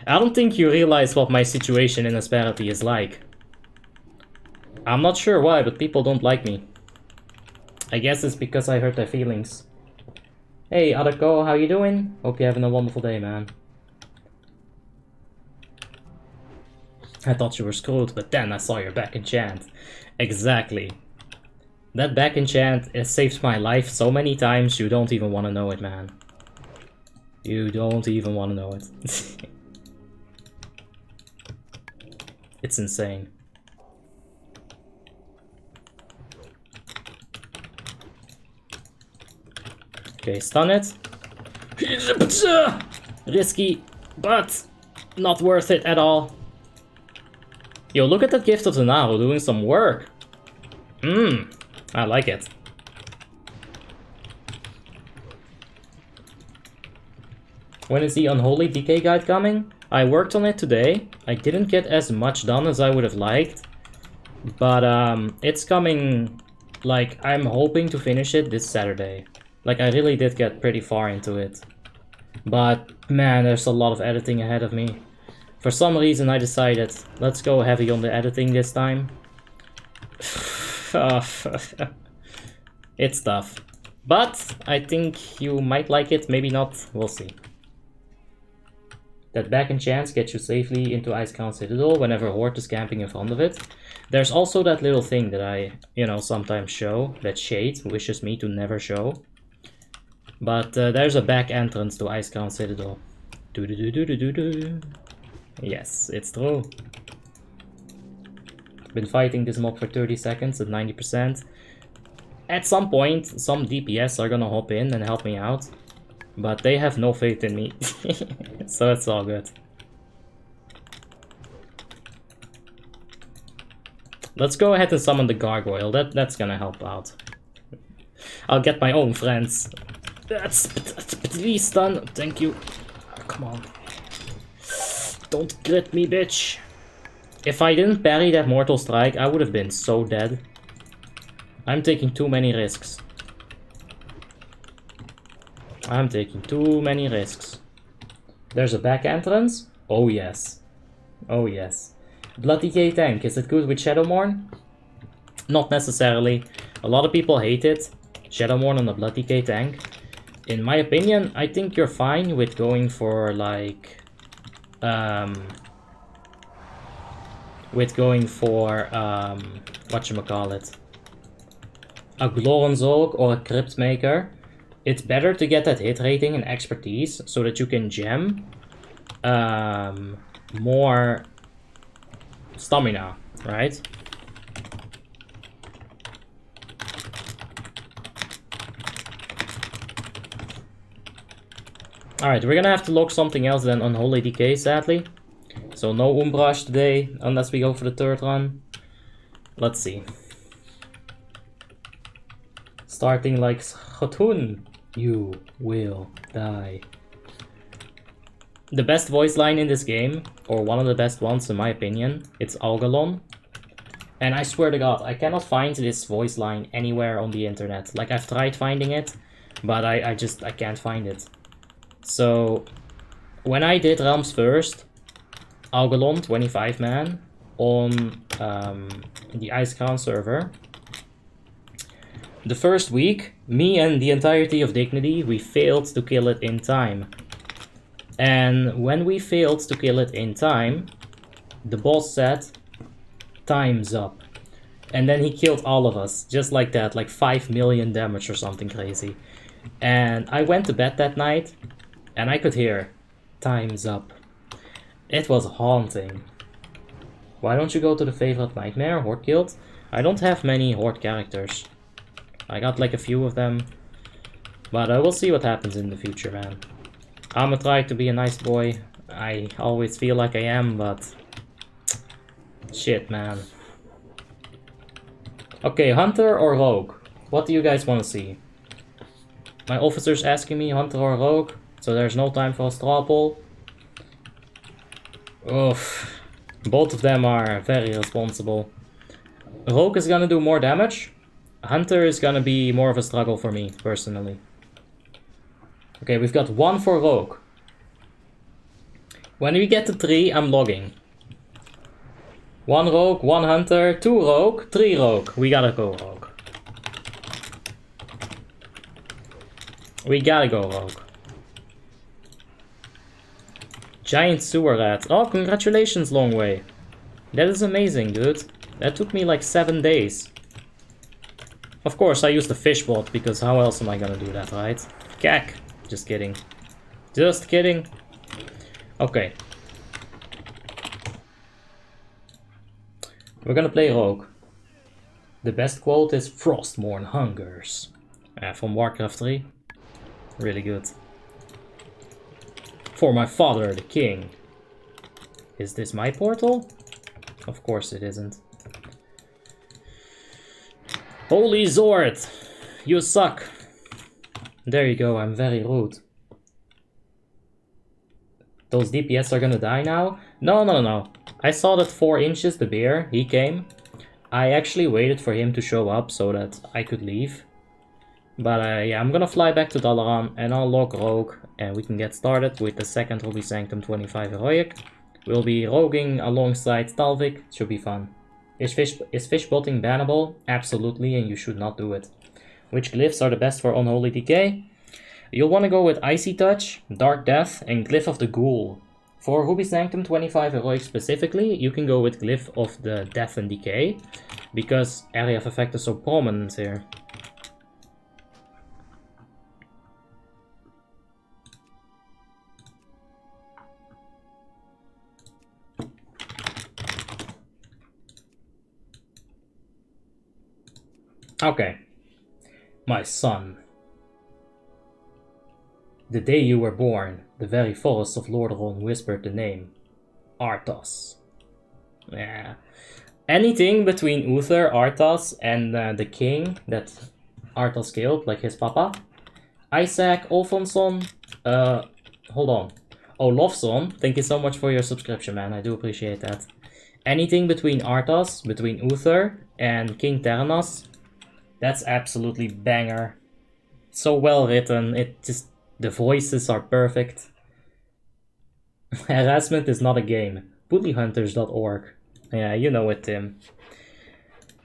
I don't think you realize what my situation in Asperity is like. I'm not sure why, but people don't like me. I guess it's because I hurt their feelings. Hey, Adako, how you doing? Hope you're having a wonderful day, man. I thought you were screwed, but then I saw your back enchant. Exactly. That back enchant has saved my life so many times, you don't even want to know it, man. You don't even want to know it. It's insane. Okay, stun it. Risky, but not worth it at all. Yo, look at that Gift of the Naro doing some work. I like it. When is the Unholy DK guide coming? I worked on it today. I didn't get as much done as I would have liked. But it's coming, like, I'm hoping to finish it this Saturday. Like, I really did get pretty far into it. But, man, there's a lot of editing ahead of me. For some reason I decided, let's go heavy on the editing this time. It's tough. But I think you might like it, maybe not, we'll see. That back and chance gets you safely into Icecrown Citadel whenever Horde is camping in front of it. There's also that little thing that I, sometimes show, that Shade wishes me to never show. But there's a back entrance to Icecrown Citadel. Yes, it's true. Been fighting this mob for 30 seconds at 90%. At some point, some DPS are gonna hop in and help me out. But they have no faith in me. So it's all good. Let's go ahead and summon the gargoyle. That's gonna help out. I'll get my own friends. That's please stun. Thank you. Oh, come on. Don't crit me, bitch. If I didn't parry that Mortal Strike, I would have been so dead. I'm taking too many risks. I'm taking too many risks. There's a back entrance? Oh yes. Oh yes. Blood DK tank, is it good with Shadowmourne? Not necessarily. A lot of people hate it. Shadowmourne on the Blood DK tank. In my opinion, I think you're fine with going for like... whatchamacallit, a Gloranzog or a Crypt Maker. It's better to get that hit rating and expertise so that you can gem more stamina, right? Alright, we're gonna have to log something else than Unholy DK, sadly. So no Umbrage today, unless we go for the third run. Let's see. Starting like Khotun, you will die. The best voice line in this game, or one of the best ones in my opinion, it's Algalon. And I swear to God, I cannot find this voice line anywhere on the internet. Like, I've tried finding it, but I can't find it. So, when I did Realms First, Algalon 25 man on the Icecrown server, the first week, me and the entirety of Dignity, we failed to kill it in time. And when we failed to kill it in time, the boss said, "Time's up." And then he killed all of us, just like that, like 5 million damage or something crazy. And I went to bed that night, and I could hear, "Time's up." It was haunting. Why don't you go to the favorite nightmare, Horde Guild? I don't have many Horde characters. I got like a few of them. But I will see what happens in the future, man. I'ma try to be a nice boy. I always feel like I am, but... shit, man. Okay, Hunter or Rogue? What do you guys want to see? My officer's asking me Hunter or Rogue, so there's no time for a straw poll. Oof. Both of them are very responsible. Rogue is gonna do more damage. Hunter is gonna be more of a struggle for me, personally. Okay, we've got 1 for Rogue. When we get to 3, I'm logging. 1 Rogue, 1 Hunter, 2 Rogue, 3 Rogue. We gotta go Rogue. We gotta go Rogue. Giant sewer rat. Oh, congratulations, Long Way. That is amazing, dude. That took me like 7 days. Of course, I used the fish bot, because how else am I gonna do that, right? Cack. Just kidding. Just kidding. Okay. We're gonna play Rogue. The best quote is Frostmourne hungers. From Warcraft 3. Really good. For my father, the king. Is this my portal? Of course it isn't. Holy Zord! You suck! There you go, I'm very rude. Those DPS are gonna die now? No. I saw that 4 inches, the bear, he came. I actually waited for him to show up so that I could leave. But yeah, I'm gonna fly back to Dalaran and I'll log Rogue and we can get started with the second Ruby Sanctum 25 Heroic. We'll be roguing alongside Talvik, should be fun. Is fishbotting bannable? Absolutely, and you should not do it. Which glyphs are the best for Unholy Decay? You'll want to go with Icy Touch, Dark Death, and Glyph of the Ghoul. For Ruby Sanctum 25 Heroic specifically, you can go with Glyph of the Death and Decay, because Area of Effect is so prominent here. Okay, my son. The day you were born, the very forests of Lordaeron whispered the name. Arthas. Yeah. Anything between Uther, Arthas, and the king that Arthas killed, like his papa. Isaac, Olfonson, hold on. Olofsson, thank you so much for your subscription, man, I do appreciate that. Anything between Arthas, between Uther, and King Theranos, that's absolutely banger. So well written, it just... the voices are perfect. Harassment is not a game. Bullyhunters.org. Yeah, you know it, Tim.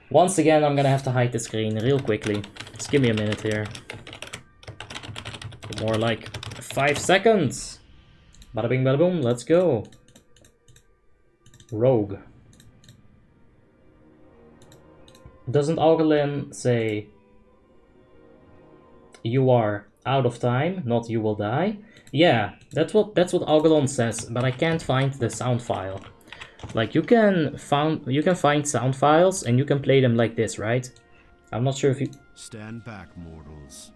Once again, I'm gonna have to hide the screen real quickly. Just give me a minute here. More like 5 seconds. Bada bing, bada boom, let's go. Rogue. Doesn't Augelin say you are out of time, not you will die? Yeah, that's what Augelon says, but I can't find the sound file. Like you can find sound files and you can play them like this, right? I'm not sure if you... Stand back, mortals.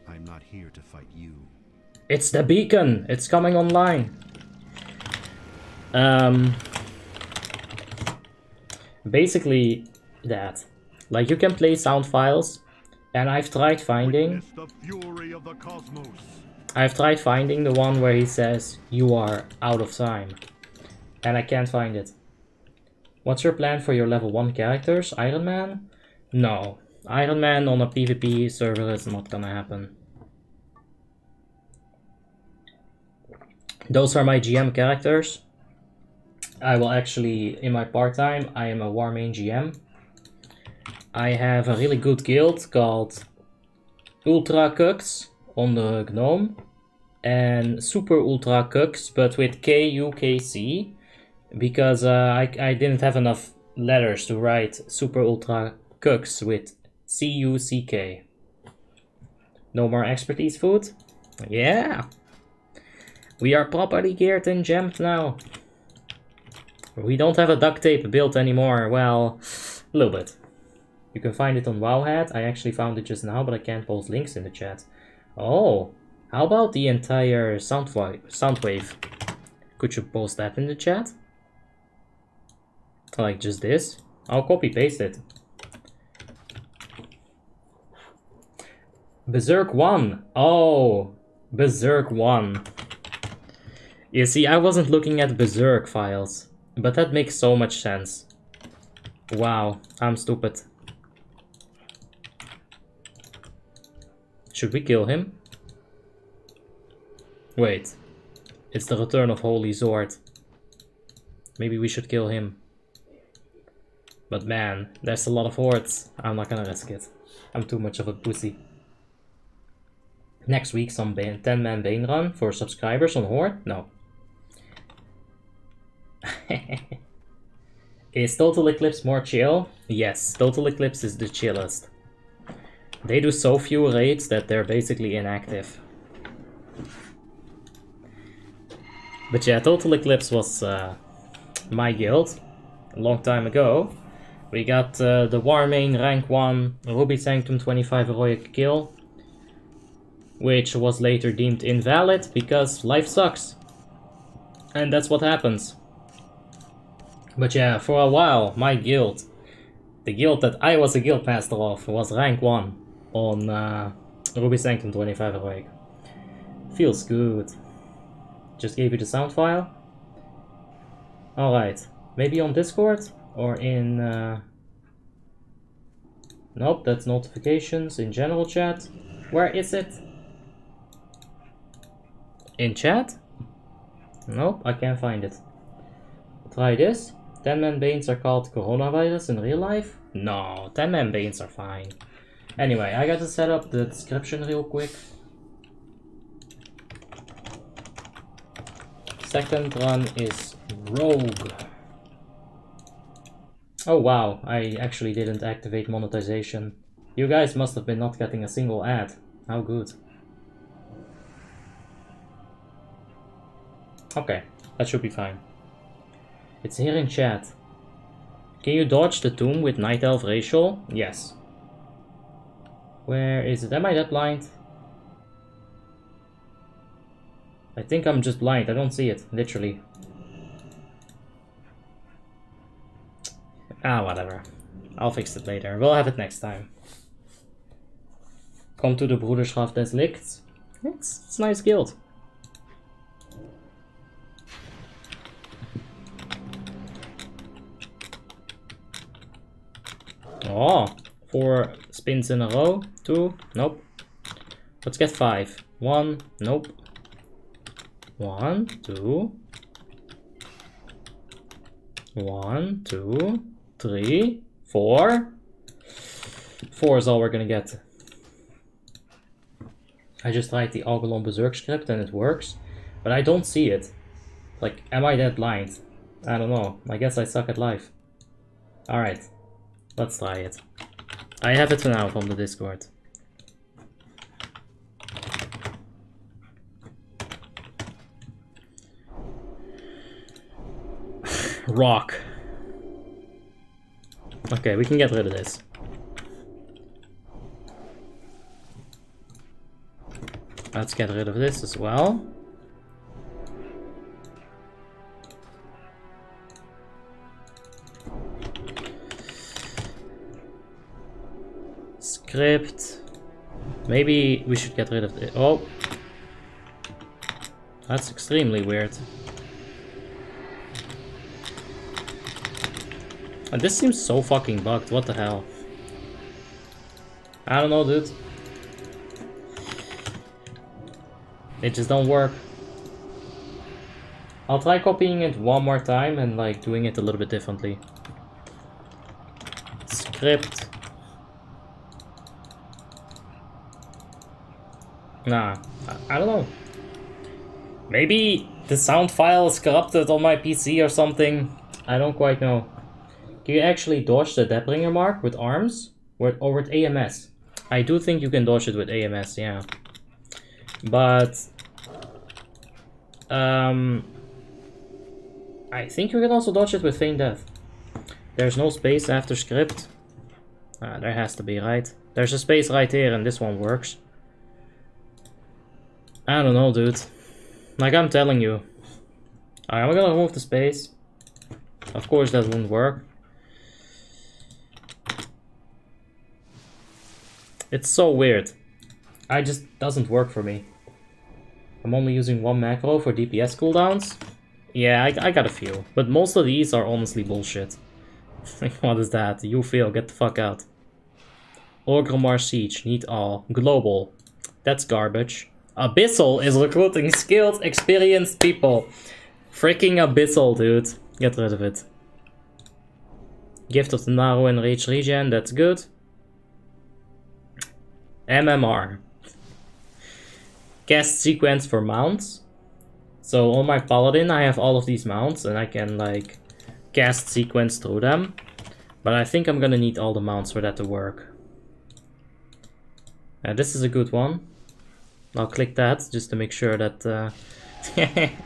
I'm not here to fight you. It's the beacon! It's coming online! Basically that. Like you can play sound files, and I've tried finding... the one where he says, you are out of time. And I can't find it. What's your plan for your level 1 characters? Iron Man? No. Iron Man on a PvP server is not gonna happen. Those are my GM characters. I will actually, in my part-time, I am a Warmane GM. I have a really good guild called Ultra Cucks on the Gnome. And Super Ultra Cucks, but with KUKC. Because I didn't have enough letters to write Super Ultra Cucks with CUCK. No more expertise food? Yeah! We are properly geared and gemmed now. We don't have a duct tape built anymore. Well, a little bit. You can find it on Wowhead. I actually found it just now, but I can't post links in the chat. Oh, how about the entire sound wave? Could you post that in the chat? Like just this? I'll copy paste it. Berserk 1. Oh, Berserk 1. You see, I wasn't looking at Berserk files, but that makes so much sense. Wow, I'm stupid. Should we kill him? Wait, it's the return of Holy Zord. Maybe we should kill him. But man, there's a lot of hordes. I'm not gonna risk it. I'm too much of a pussy. Next week, some 10-man Bane run for subscribers on Horde? No. Is Total Eclipse more chill? Yes, Total Eclipse is the chillest. They do so few raids that they're basically inactive. But yeah, Total Eclipse was my guild a long time ago. We got the Warmane rank 1 Ruby Sanctum 25 heroic kill. which was later deemed invalid because life sucks. And that's what happens. But yeah, for a while, my guild, the guild that I was a guild master of, was rank 1 on Ruby Sanctum 25 a week. Feels good. Just gave you the sound file. Alright, maybe on Discord or in... Nope, that's notifications in general chat. Where is it? In chat? Nope, I can't find it. Try this. 10-man banes are called coronavirus in real life? No, 10-man banes are fine. Anyway, I gotta set up the description real quick. Second run is Rogue. Oh wow, I actually didn't activate monetization. You guys must have been not getting a single ad. How good. Okay, that should be fine. It's here in chat. Can you dodge the tomb with Night Elf Racial? Yes. Where is it? Am I that blind? I think I'm just blind. I don't see it, literally. Ah, whatever. I'll fix it later. We'll have it next time. Come to the Broederschaft des Lichts. It's a nice guild. Oh, 4 spins in a row. 2, nope. Let's get 5. 1, nope. 1, 2. 1, 2, 3, 4. 4 is all we're gonna get. I just tried the Algalon Berserk script and it works, but I don't see it. Like, am I that blind? I don't know. I guess I suck at life. Alright, let's try it. I have it for now from the Discord. Rock. Okay, we can get rid of this. Let's get rid of this as well. Script. Maybe we should get rid of it. Oh. That's extremely weird. And this seems so fucking bugged, what the hell? I don't know, dude. It just don't work. I'll try copying it one more time and like doing it a little bit differently. Script. Nah, I don't know. Maybe the sound file is corrupted on my PC or something. I don't quite know. Can you actually dodge the Deathbringer mark with arms? Or with AMS? I do think you can dodge it with AMS, yeah. But... I think you can also dodge it with Feign Death. There's no space after script. There has to be, right? There's a space right here and this one works. I don't know, dude. Like I'm telling you. I'm gonna remove the space. Of course that won't work. It's so weird. It just doesn't work for me. I'm only using one macro for DPS cooldowns. Yeah, I got a few. But most of these are honestly bullshit. What is that? You fail, get the fuck out. Orgrimmar Siege, need all. Global. That's garbage. Abyssal is recruiting skilled, experienced people. Freaking Abyssal, dude. Get rid of it. Gift of the Narrow and Rage Regen, that's good. MMR. Cast sequence for mounts. So on my paladin I have all of these mounts and I can like cast sequence through them. But I think I'm gonna need all the mounts for that to work. This is a good one. I'll click that just to make sure that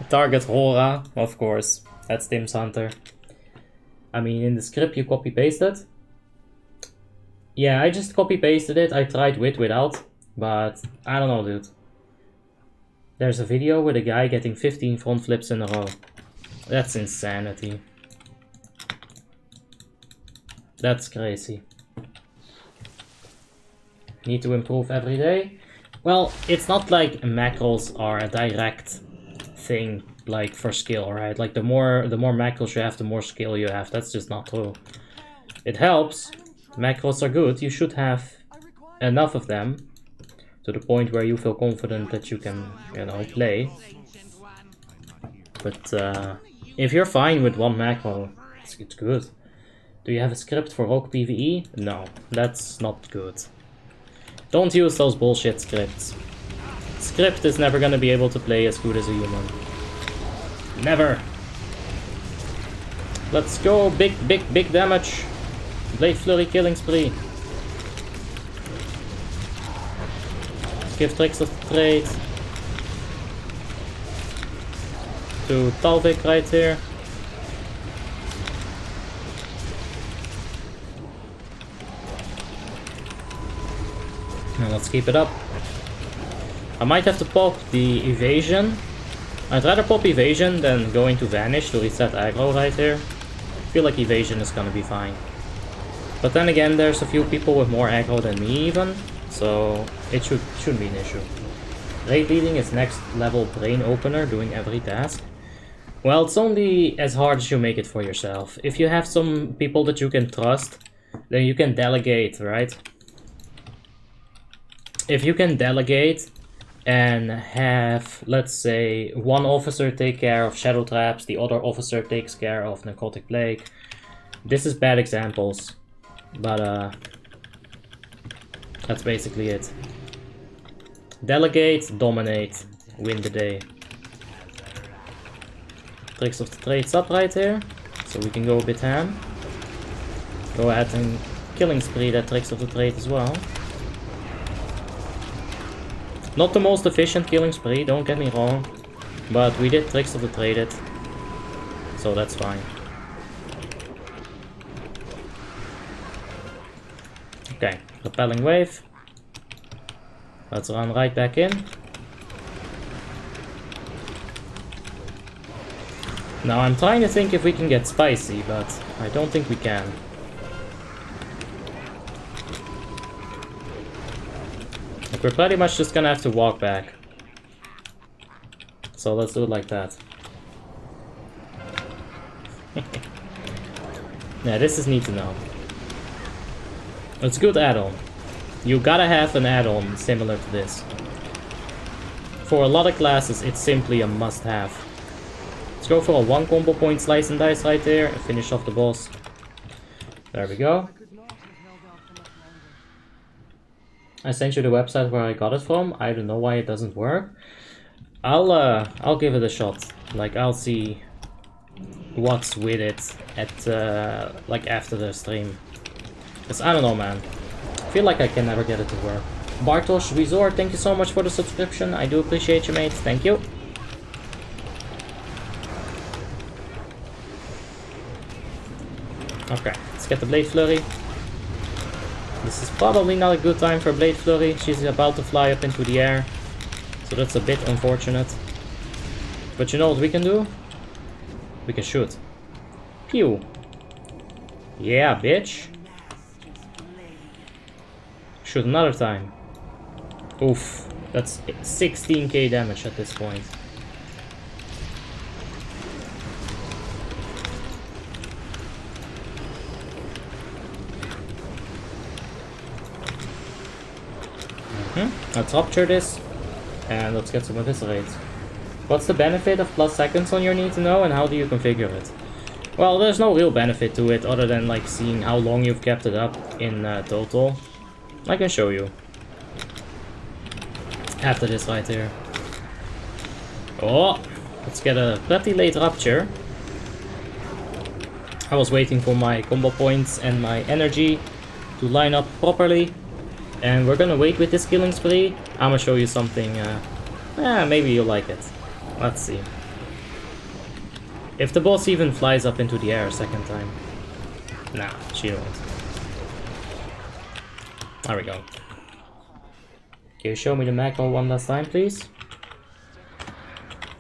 target Hora, of course. That's Tim's Hunter. I mean in the script you copy paste it. Yeah, I just copy pasted it. I tried without, but I don't know, dude. There's a video with a guy getting 15 front flips in a row. That's insanity. That's crazy. Need to improve every day? Well, it's not like macros are a direct thing like for skill, right? Like the more macros you have, the more skill you have. That's just not true. It helps. Macros are good. You should have enough of them to the point where you feel confident that you can, you know, play. But if you're fine with one macro, it's good. Do you have a script for Rogue PvE? No, that's not good. Don't use those bullshit scripts. Script is never gonna be able to play as good as a human. Never! Let's go, big damage! Blade Flurry killing spree. Let's give Tricks of the Trade to Talvik right here. And let's keep it up. I might have to pop the evasion. I'd rather pop evasion than go into vanish to reset aggro right here. I feel like evasion is gonna be fine. But then again, there's a few people with more aggro than me even, so it shouldn't be an issue. Raid leading is next level brain opener, doing every task. Well, it's only as hard as you make it for yourself. If you have some people that you can trust, then you can delegate, right? If you can delegate and have, let's say, one officer take care of shadow traps, the other officer takes care of necrotic plague. This is bad examples, but that's basically it. Delegate, dominate, win the day. Tricks of the Trade's up right here, so we can go a bit ham. Go ahead and killing spree that Tricks of the Trade as well. Not the most efficient killing spree, don't get me wrong, but we did Tricks of the Trade it, so that's fine. Okay, repelling wave. Let's run right back in. Now I'm trying to think if we can get spicy, but I don't think we can. We're pretty much just gonna have to walk back. So let's do it like that. Yeah, this is neat to know. It's a good add-on. You gotta have an add-on similar to this. For a lot of classes, it's simply a must-have. Let's go for a 1 combo point slice and dice right there and finish off the boss. There we go. I sent you the website where I got it from. I don't know why it doesn't work. I'll give it a shot. Like, I'll see what's with it at like after the stream. Cause I don't know, man. I feel like I can never get it to work. Bartosz Resort, thank you so much for the subscription. I do appreciate you, mate. Thank you. Okay, let's get the Blade Flurry. This is probably not a good time for Blade Flurry. She's about to fly up into the air, so that's a bit unfortunate. But you know what we can do? We can shoot. Pew! Yeah, bitch! Shoot another time. Oof, that's 16k damage at this point. Let's rupture this, and let's get some eviscerates. What's the benefit of plus seconds on your need to know, and how do you configure it? Well, there's no real benefit to it other than like seeing how long you've kept it up in total. I can show you. After this right here. Oh, let's get a pretty late rupture. I was waiting for my combo points and my energy to line up properly. And we're gonna wait with this killing spree. I'm gonna show you something, maybe you'll like it. Let's see. If the boss even flies up into the air a second time. Nah, she won't. There we go. Can you show me the macro one last time, please?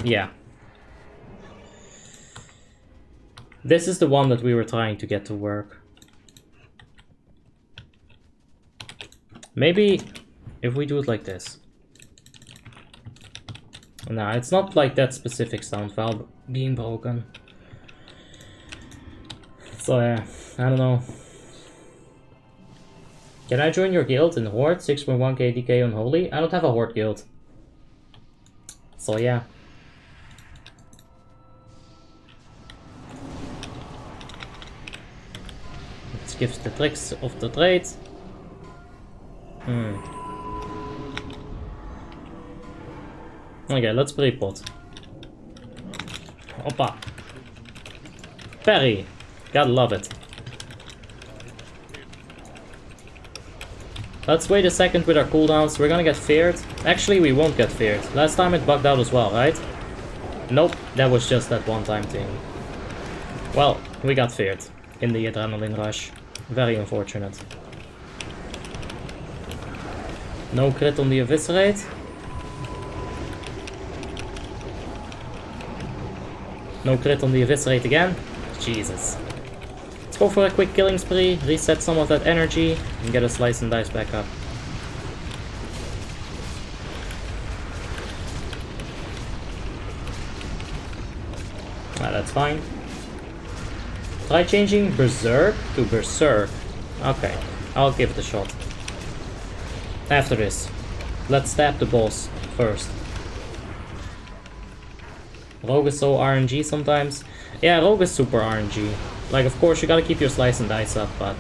Yeah. This is the one that we were trying to get to work. Maybe if we do it like this. No, it's not like that specific sound file being broken. So yeah, I don't know. Can I join your guild in Horde? 6.1k DK Unholy? I don't have a Horde guild. So yeah. Let's give the tricks of the trade. Okay, let's pre-pot. Hoppa. Parry. Gotta love it. Let's wait a second with our cooldowns. We're gonna get feared. Actually, we won't get feared. Last time it bugged out as well, right? Nope, that was just that one-time thing. Well, we got feared in the adrenaline rush. Very unfortunate. No crit on the eviscerate. No crit on the eviscerate again. Jesus. Let's go for a quick killing spree, reset some of that energy, and get a slice and dice back up. Ah, that's fine. Try changing Berserk to Berserk. Okay, I'll give it a shot. After this, let's stab the boss first. Rogue is so RNG sometimes. Yeah, Rogue is super RNG. Like, of course, you gotta keep your slice and dice up, but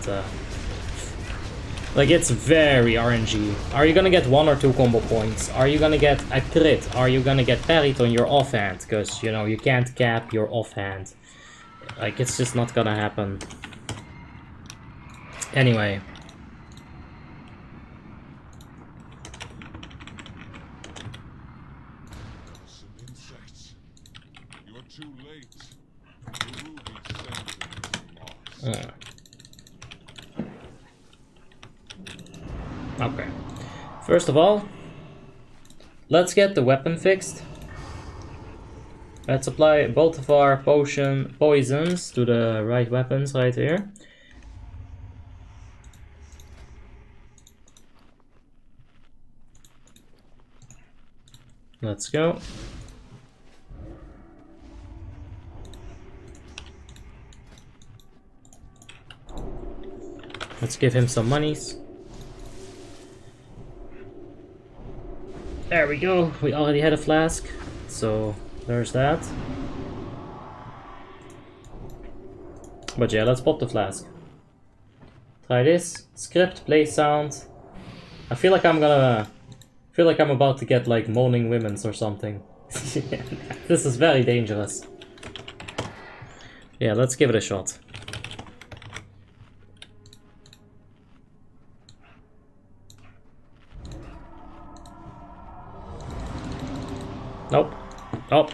like, it's very RNG. Are you gonna get 1 or 2 combo points? Are you gonna get a crit? Are you gonna get parried on your offhand? Because, you know, you can't cap your offhand. Like, it's just not gonna happen. Anyway. Okay. First of all, let's get the weapon fixed. Let's apply both of our poisons to the right weapons right here. Let's go. Let's give him some monies. There we go. We already had a flask, so there's that. But yeah, let's pop the flask. Try this. Script, play sound. I feel like I'm about to get like moaning women's or something. This is very dangerous. Yeah, let's give it a shot. Nope. Oh.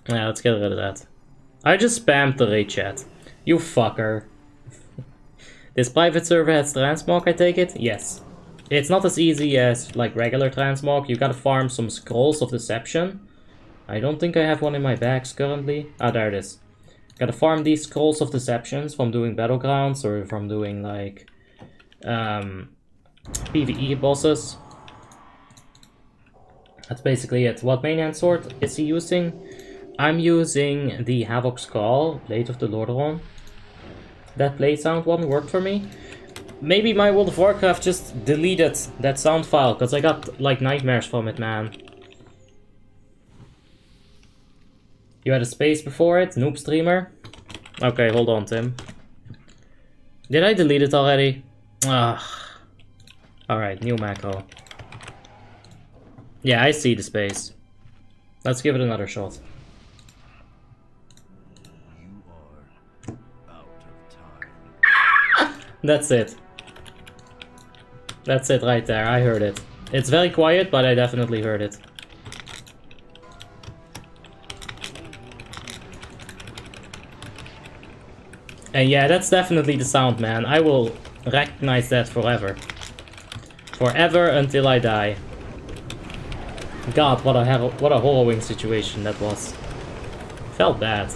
Yeah, let's get rid of that. I just spammed the raid chat. You fucker. This private server has transmog, I take it? Yes. It's not as easy as like regular transmog. You gotta farm some scrolls of deception. I don't think I have one in my bags currently. Ah, there it is. Gotta farm these scrolls of deceptions from doing battlegrounds or from doing like PvE bosses. That's basically it. What main hand sword is he using? I'm using the Havoc's Call, Blade of the Lordaeron. That play sound one worked for me. Maybe my World of Warcraft just deleted that sound file, because I got like nightmares from it, man. You had a space before it? Noob streamer? Okay, hold on, Tim. Did I delete it already? Ah. Alright, new macro. Yeah, I see the space. Let's give it another shot. You are out of time. That's it. That's it right there, I heard it. It's very quiet, but I definitely heard it. And yeah, that's definitely the sound, man. I will recognize that forever. Forever until I die. God, what a harrowing situation that was. Felt bad.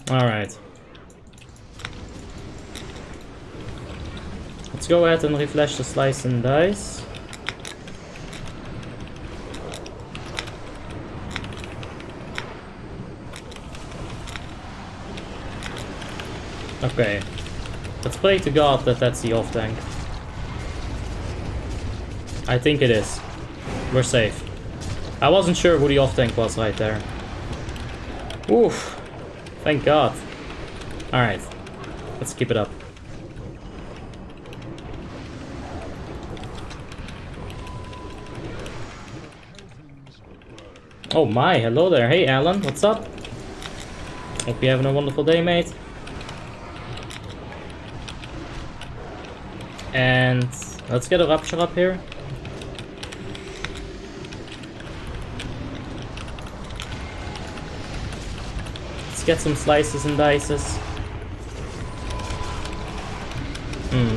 Alright. Let's go ahead and refresh the slice and dice. Okay. Let's pray to God that that's the off tank. I think it is. We're safe. I wasn't sure who the off tank was right there. Oof. Thank God. Alright. Let's keep it up. Oh my, hello there. Hey Alan, what's up? Hope you're having a wonderful day, mate. And let's get a rupture up here. Let's get some slices and dices.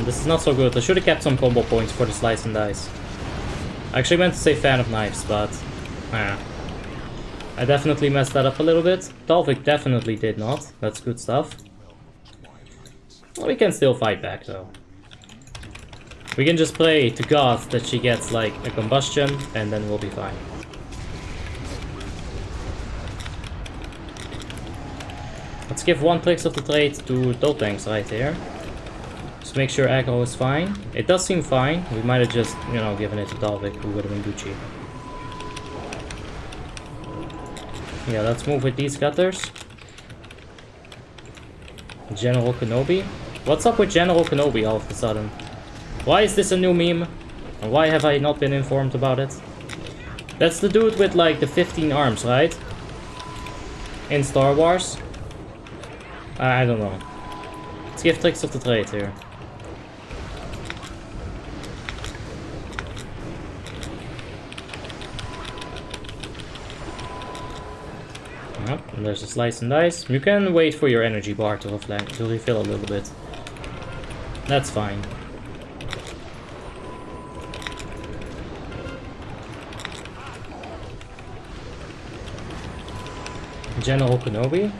This is not so good. I should have kept some combo points for the slice and dice. I actually meant to say fan of knives, but I definitely messed that up a little bit. Dalvik definitely did not. That's good stuff. Well, we can still fight back though. We can just pray to God that she gets like a combustion and then we'll be fine. Let's give one tricks of the trade to toad tanks right here. Just make sure aggro is fine. It does seem fine. We might have just, you know, given it to Dalvik, who would have been Gucci. Yeah, let's move with these gutters. General Kenobi. What's up with General Kenobi all of a sudden? Why is this a new meme? And why have I not been informed about it? That's the dude with like the 15 arms, right? In Star Wars? I don't know. Let's give tricks of the trade here. Yep, and there's a slice and dice. You can wait for your energy bar to refill a little bit. That's fine. General Kenobi?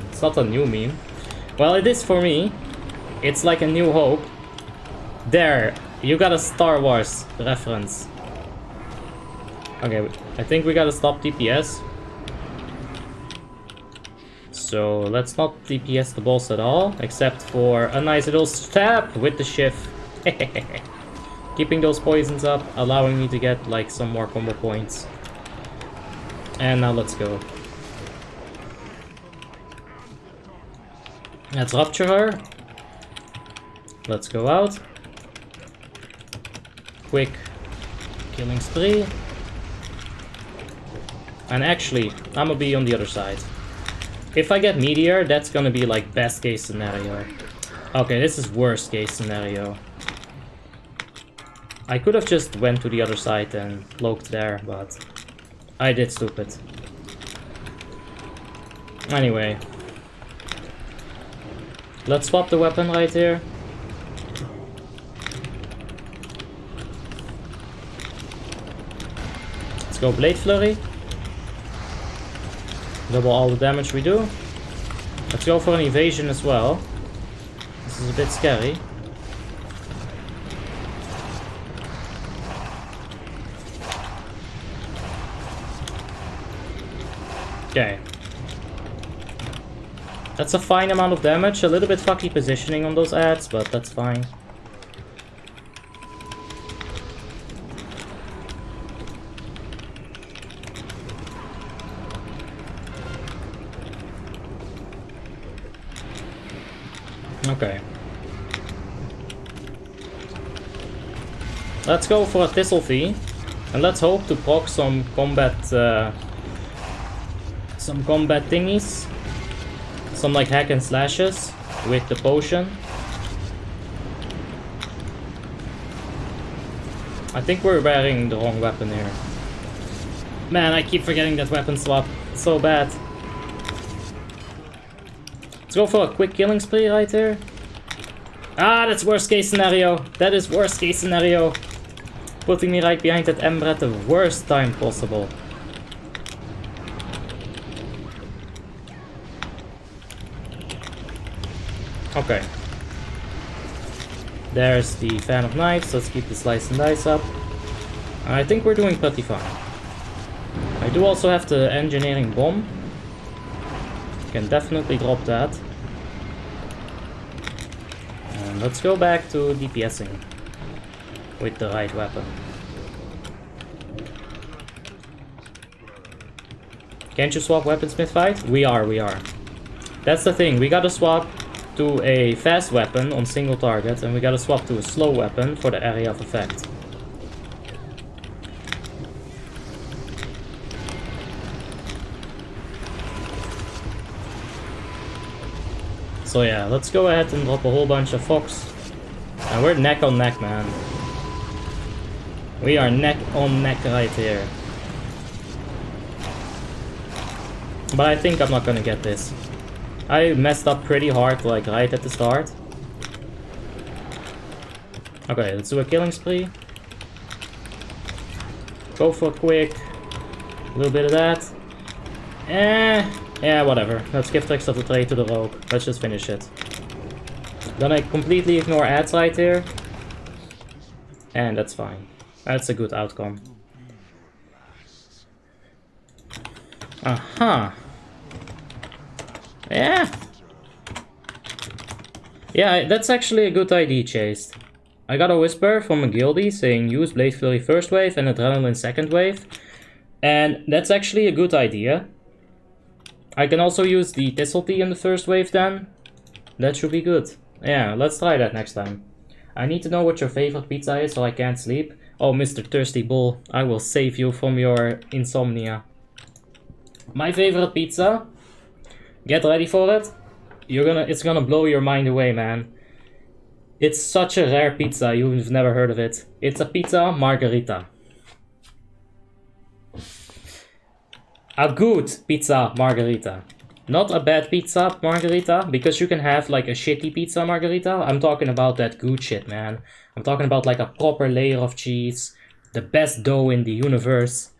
It's not a new meme. Well, it is for me. It's like a new hope. There, you got a Star Wars reference. Okay, I think we gotta stop DPS. So let's not DPS the boss at all, except for a nice little stab with the shift. Keeping those poisons up, allowing me to get like some more combo points. And now let's go. Let's rupture her. Let's go out. Quick killing spree. And actually, I'm gonna be on the other side. If I get Meteor, that's gonna be like best case scenario. Okay, this is worst case scenario. I could have just went to the other side and cloaked there, but I did stupid. Anyway. Let's swap the weapon right here. Let's go Blade Flurry. Double all the damage we do. Let's go for an evasion as well. This is a bit scary. Okay. That's a fine amount of damage, a little bit fucky positioning on those ads, but that's fine. Okay. Let's go for a Thistle Fee, and let's hope to proc some combat thingies. Some like hack and slashes with the potion. I think we're wearing the wrong weapon here. Man, I keep forgetting that weapon swap. It's so bad. Let's go for a quick killing spree right there. Ah, that's worst case scenario. That is worst case scenario. Putting me right behind that Ember at the worst time possible. Okay. There's the fan of knives. Let's keep the slice and dice up. I think we're doing pretty fine. I do also have the engineering bomb. Can definitely drop that. And let's go back to DPSing with the right weapon. Can't you swap weapons mid-fight? We are. That's the thing, we gotta swap to a fast weapon on single target, and we gotta swap to a slow weapon for the area of effect. So yeah, let's go ahead and drop a whole bunch of Fox. And we're neck on neck, man. We are neck on neck right here. But I think I'm not gonna get this. I messed up pretty hard, like right at the start. Okay, let's do a killing spree. Go for a quick. A little bit of that. Yeah, whatever. Let's give tricks of the trade to the rogue. Let's just finish it. Then I completely ignore ads right here. And that's fine. That's a good outcome. Aha. Yeah. Yeah, that's actually a good ID, Chased. I got a whisper from a guildie saying use Blade Fury first wave and Adrenaline second wave. And that's actually a good idea. I can also use the Thistletea in the first wave then. That should be good. Yeah, let's try that next time. I need to know what your favorite pizza is so I can't sleep. Oh, Mr. Thirsty Bull, I will save you from your insomnia. My favorite pizza, get ready for it. It's gonna blow your mind away, man. It's such a rare pizza, you've never heard of it. It's a pizza margherita. A good pizza margherita. Not a bad pizza margherita, because you can have like a shitty pizza margherita. I'm talking about that good shit, man. I'm talking about like a proper layer of cheese, the best dough in the universe.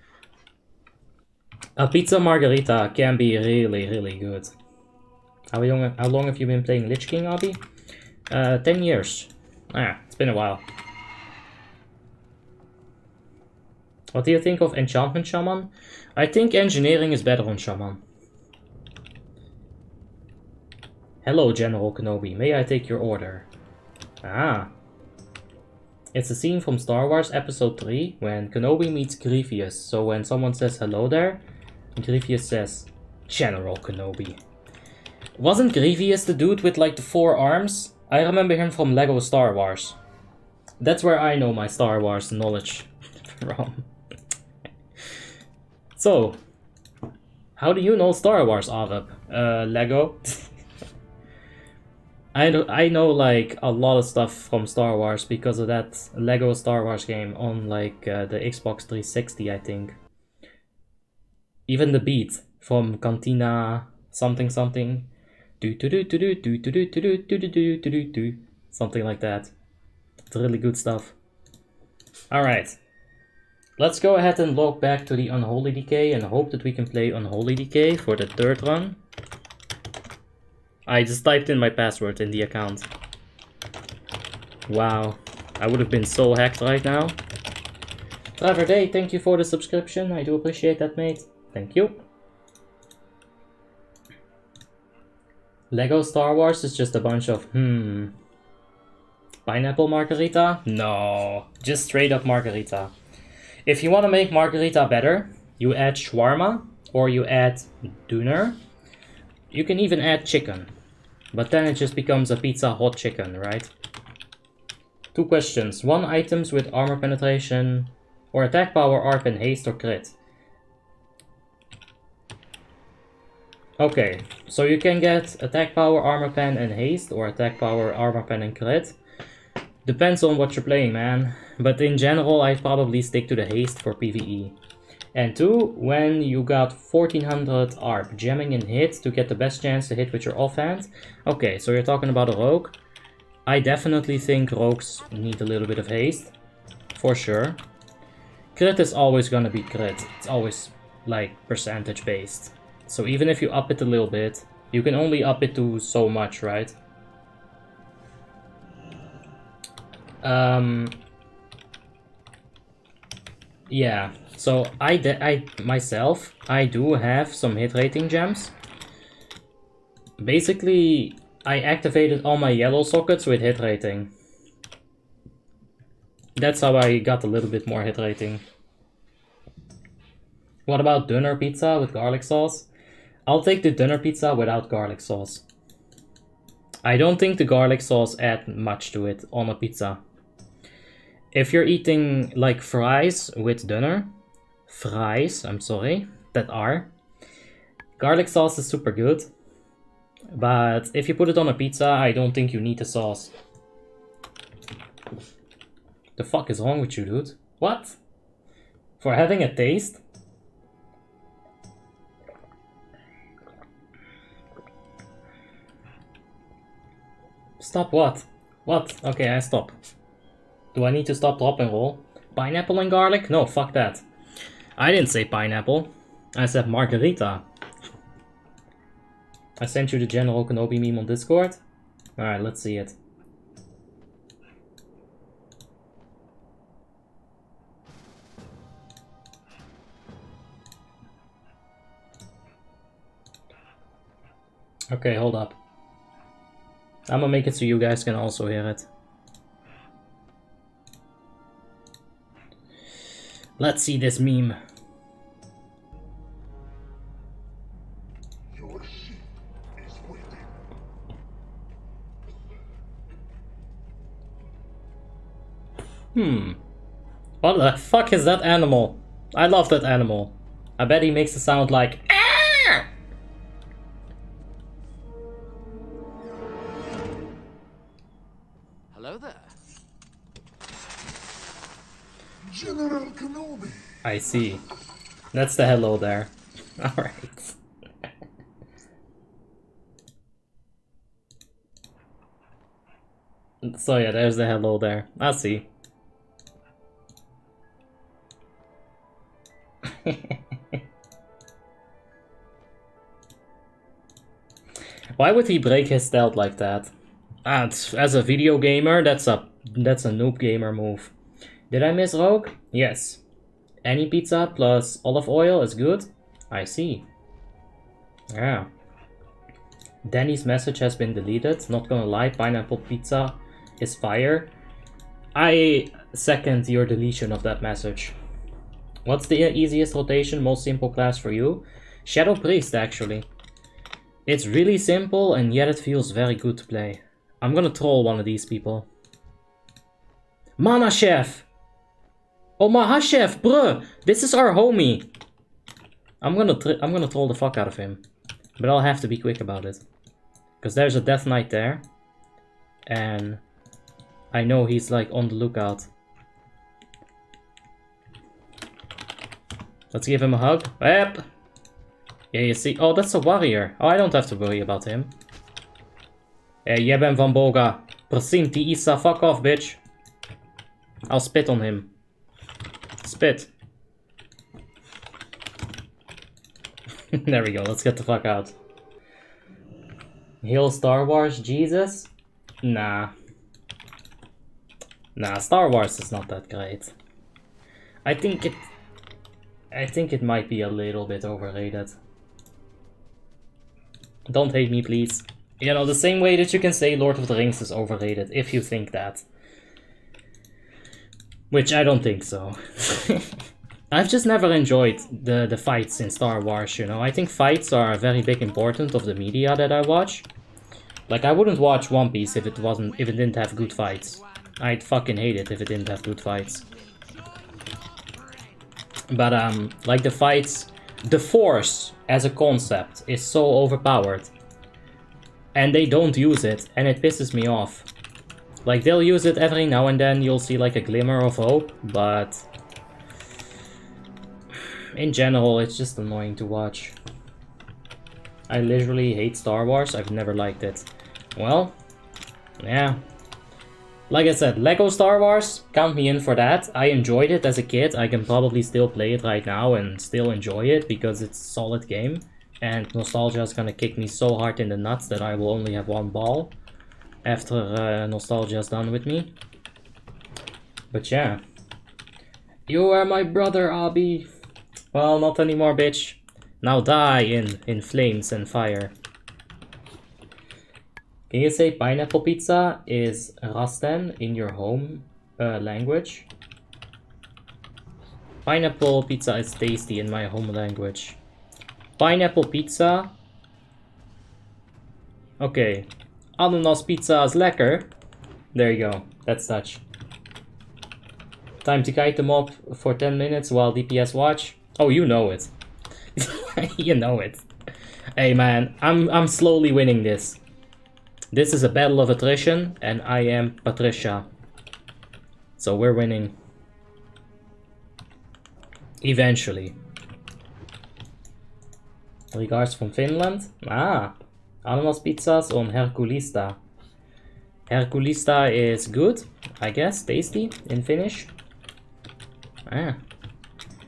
A pizza margherita can be really, really good. How long have you been playing Lich King, Abby? 10 years. It's been a while. What do you think of Enchantment Shaman? I think engineering is better on Shaman. Hello, General Kenobi. May I take your order? It's a scene from Star Wars Episode 3 when Kenobi meets Grievous. So when someone says hello there, Grievous says, General Kenobi. Wasn't Grievous the dude with like the 4 arms? I remember him from Lego Star Wars. That's where I know my Star Wars knowledge from. So, how do you know Star Wars, Arab? Lego? I know like a lot of stuff from Star Wars because of that Lego Star Wars game on like the Xbox 360, I think. Even the beat from Cantina something something. Something like that. It's really good stuff. Alright. Let's go ahead and log back to the Unholy Decay and hope that we can play Unholy Decay for the 3rd run. I just typed in my password in the account. Wow, I would have been so hacked right now. Clever Day, thank you for the subscription. I do appreciate that, mate. Thank you. Lego Star Wars is just a bunch of, Pineapple margarita? No, just straight up margarita. If you want to make margarita better, you add shawarma or you add doner. You can even add chicken, but then it just becomes a pizza hot chicken, right? 2 questions. 1 items with armor penetration or attack power, ARP and haste or crit. Okay, so you can get attack power, armor pen and haste or attack power, armor pen and crit. Depends on what you're playing, man. But in general, I'd probably stick to the haste for PvE. And 2, when you got 1400 ARP, jamming in hit to get the best chance to hit with your offhand. Okay, so you're talking about a rogue. I definitely think rogues need a little bit of haste, for sure. Crit is always gonna be crit, it's always like percentage based. So even if you up it a little bit, you can only up it to so much, right? Yeah, so I myself do have some hit rating gems. Basically, I activated all my yellow sockets with hit rating. That's how I got a little bit more hit rating. What about dinner pizza with garlic sauce? I'll take the dinner pizza without garlic sauce. I don't think the garlic sauce adds much to it on a pizza. If you're eating like fries with dinner, garlic sauce is super good. But if you put it on a pizza, I don't think you need the sauce. The fuck is wrong with you, dude? What? For having a taste? Stop what? What? Okay, I stop. Do I need to stop, drop, and roll? Pineapple and garlic? No, fuck that. I didn't say pineapple. I said margarita. I sent you the General Kenobi meme on Discord. Alright, let's see it. Okay, hold up. I'm gonna make it so you guys can also hear it. Let's see this meme. Your ship is waiting. What the fuck is that animal? I love that animal. I bet he makes a sound like "Arr!" Hello there. General Kenobi. I see. That's the hello there. Alright. So yeah, there's the hello there. I see. Why would he break his stealth like that? As a video gamer, that's a noob gamer move. Did I miss Rogue? Yes. Any pizza plus olive oil is good? I see. Yeah. Danny's message has been deleted. Not gonna lie, pineapple pizza is fire. I second your deletion of that message. What's the easiest rotation, most simple class for you? Shadow Priest, actually. It's really simple and yet it feels very good to play. I'm gonna troll one of these people. Mana Chef! Oh, Mahashef, bruh! This is our homie! I'm gonna troll the fuck out of him. But I'll have to be quick about it. Because there's a Death Knight there. And I know he's like on the lookout. Let's give him a hug. Yep. Yeah, you see. Oh, that's a warrior. Oh, I don't have to worry about him. Hey, jij bent van Boga. Prasinti Isa, fuck off, bitch. I'll spit on him. Spit. There we go, let's get the fuck out. Hail Star Wars, Jesus? Nah. Nah, Star Wars is not that great. I think it might be a little bit overrated. Don't hate me, please. You know, the same way that you can say Lord of the Rings is overrated, if you think that. Which I don't think so. I've just never enjoyed the fights in Star Wars, you know. I think fights are a very big important of the media that I watch. Like, I wouldn't watch One Piece if it didn't have good fights. I'd fucking hate it if it didn't have good fights. But like the fights, the Force as a concept is so overpowered. And they don't use it, and it pisses me off. Like, they'll use it every now and then, you'll see like a glimmer of hope, but in general, it's just annoying to watch. I literally hate Star Wars. I've never liked it. Well, yeah. Like I said, Lego Star Wars, count me in for that. I enjoyed it as a kid. I can probably still play it right now and still enjoy it because it's a solid game. And nostalgia is gonna kick me so hard in the nuts that I will only have one ball after nostalgia is done with me. But yeah. You are my brother, Abi. Well, not anymore, bitch. Now die in flames and fire. Can you say pineapple pizza is rasten in your home language? Pineapple pizza is tasty in my home language. Pineapple pizza. Okay. Ananas pizza is lekker. There you go. That's Dutch. Time to kite them up for 10 minutes while DPS watch. Oh, you know it. You know it. Hey man, I'm slowly winning this. This is a battle of attrition, and I am Patricia. So we're winning. Eventually. Regards from Finland. Ah, ananas pizzas on Herkulista. Herkulista is good, I guess, tasty in Finnish. Ah.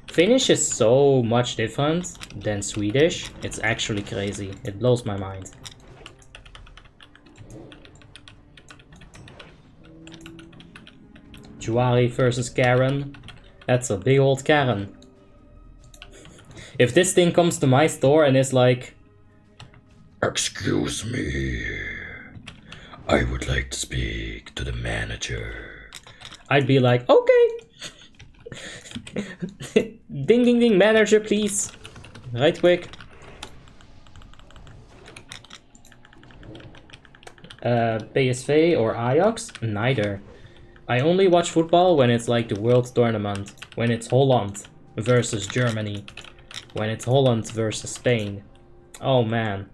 Finnish is so much different than Swedish. It's actually crazy. It blows my mind. Juari versus Karen. That's a big old Karen. If this thing comes to my store and is like, Excuse me. I would like to speak to the manager. I'd be like, okay. Ding ding ding, manager please. Right quick. PSV or Ajax? Neither. I only watch football when it's like the World Tournament. When it's Holland versus Germany. When it's Holland versus Spain. Oh man.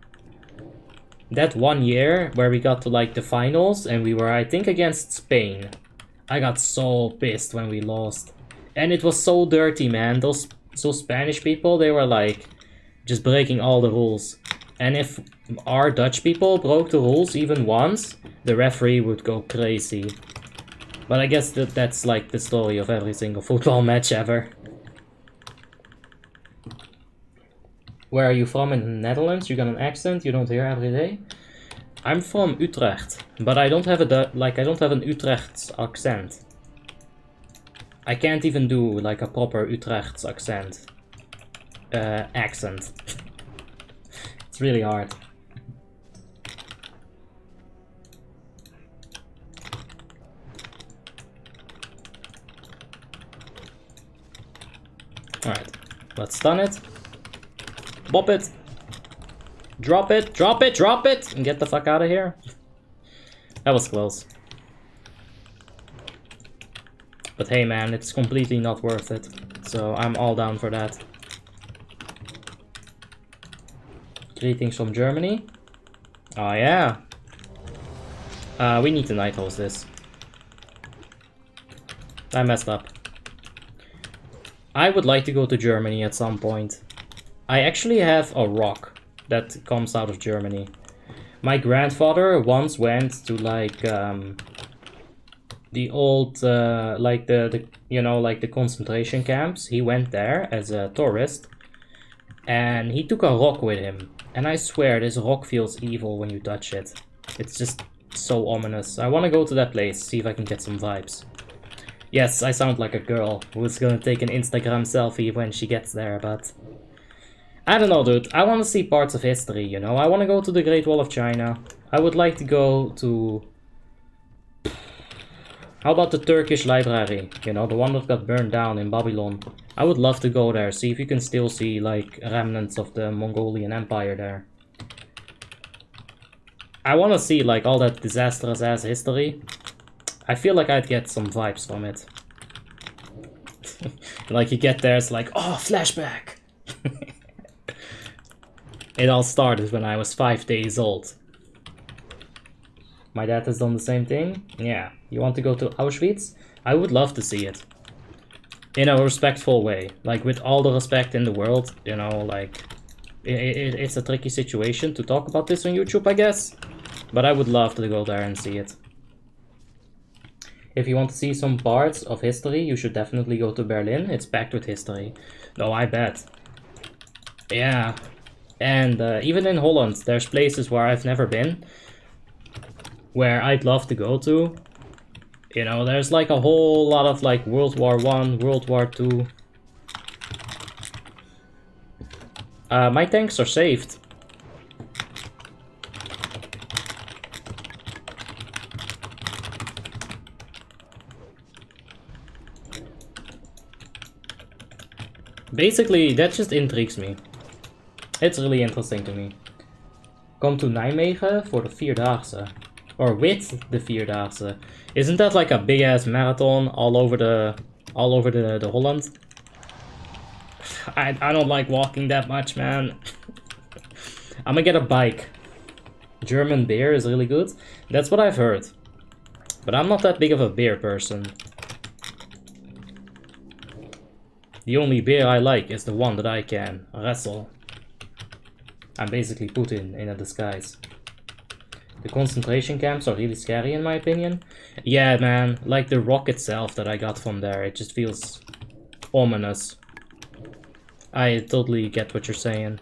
That one year where we got to like the finals and we were, I think, against Spain. I got so pissed when we lost. And it was so dirty, man. Those Spanish people, they were like just breaking all the rules. And if our Dutch people broke the rules even once, the referee would go crazy. But I guess that's like the story of every single football match ever. Where are you from in the Netherlands? You got an accent you don't hear every day? I'm from Utrecht, but I don't have I don't have an Utrecht accent. I can't even do like a proper Utrecht accent. It's really hard. Alright, let's stun it. Bop it. Drop it, drop it, drop it! And get the fuck out of here. That was close. But hey man, it's completely not worth it. So I'm all down for that. Greetings from Germany. Oh yeah. We need to night host this. I messed up. I would like to go to Germany at some point. I actually have a rock that comes out of Germany. My grandfather once went to like the old like the you know, like the concentration camps. He went there as a tourist and he took a rock with him. And I swear this rock feels evil when you touch it. It's just so ominous. I want to go to that place, see if I can get some vibes. Yes, I sound like a girl who's gonna take an Instagram selfie when she gets there, but I don't know, dude. I want to see parts of history, you know? I want to go to the Great Wall of China. I would like to go to... How about the Turkish library? You know, the one that got burned down in Babylon. I would love to go there, see if you can still see, like, remnants of the Mongolian Empire there. I want to see, like, all that disastrous-ass history. I feel like I'd get some vibes from it. Like, you get there, it's like, oh, flashback! It all started when I was 5 days old. My dad has done the same thing? Yeah. You want to go to Auschwitz? I would love to see it. in a respectful way. Like, with all the respect in the world, you know, like, it's a tricky situation to talk about this on YouTube, I guess. But I would love to go there and see it. If you want to see some parts of history, you should definitely go to Berlin. It's packed with history. Oh, I bet. Yeah. And even in Holland, there's places where I've never been, where I'd love to go to. You know, there's like a whole lot of like World War I, World War II. My tanks are saved. Basically, that just intrigues me. It's really interesting to me. Come to Nijmegen for the Vierdaagse. Or with the Vierdaagse. Isn't that like a big ass marathon all over the Holland? I don't like walking that much, man. I'm gonna get a bike. German beer is really good. That's what I've heard. But I'm not that big of a beer person. The only beer I like is the one that I can wrestle. I'm basically Putin in a disguise. The concentration camps are really scary in my opinion. Yeah, man, like the rock itself that I got from there, it just feels ominous. I totally get what you're saying.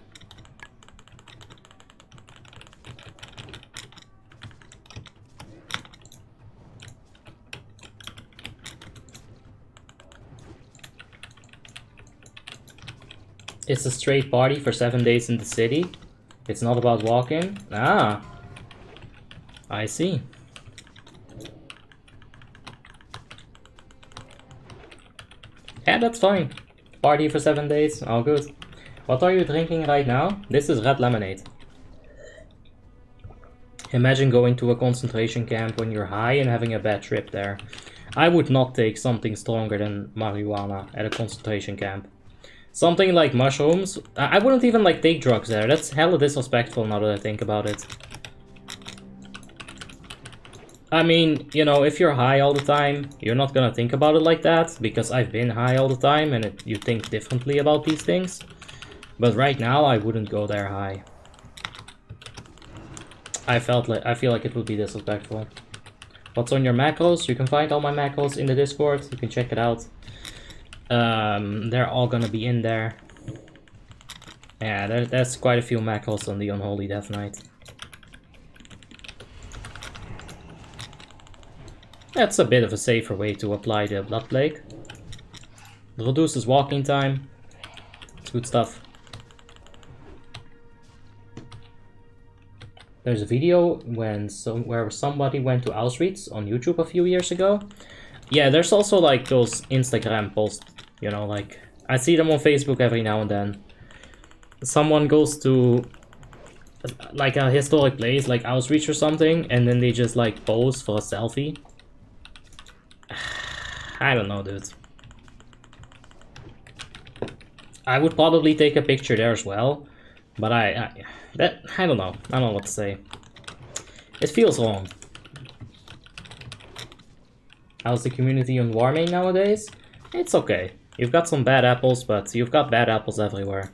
It's a straight party for 7 days in the city. It's not about walking. Ah, I see. Yeah, that's fine. Party for 7 days, all good. What are you drinking right now? This is red lemonade. Imagine going to a concentration camp when you're high and having a bad trip there. I would not take something stronger than marijuana at a concentration camp. Something like mushrooms. I wouldn't even like take drugs there. That's hella disrespectful now that I think about it. I mean, you know, if you're high all the time, you're not gonna think about it like that, because I've been high all the time and you think differently about these things. But right now, I wouldn't go there high. I feel like it would be disrespectful. What's on your macros? You can find all my macros in the Discord. You can check it out. They're all gonna be in there. Yeah, there's quite a few macros on the Unholy Death Knight. That's a bit of a safer way to apply the Blood Plague. It reduces walking time. It's good stuff. There's a video where somebody went to Auschwitz on YouTube a few years ago. Yeah, there's also like those Instagram posts, you know, like I see them on Facebook every now and then. Someone goes to like a historic place like Auschwitz or something, and then they just like pose for a selfie. I don't know, dude. I would probably take a picture there as well, but I don't know. I don't know what to say. It feels wrong. How's the community on Warmanes nowadays? It's okay. You've got some bad apples, but you've got bad apples everywhere.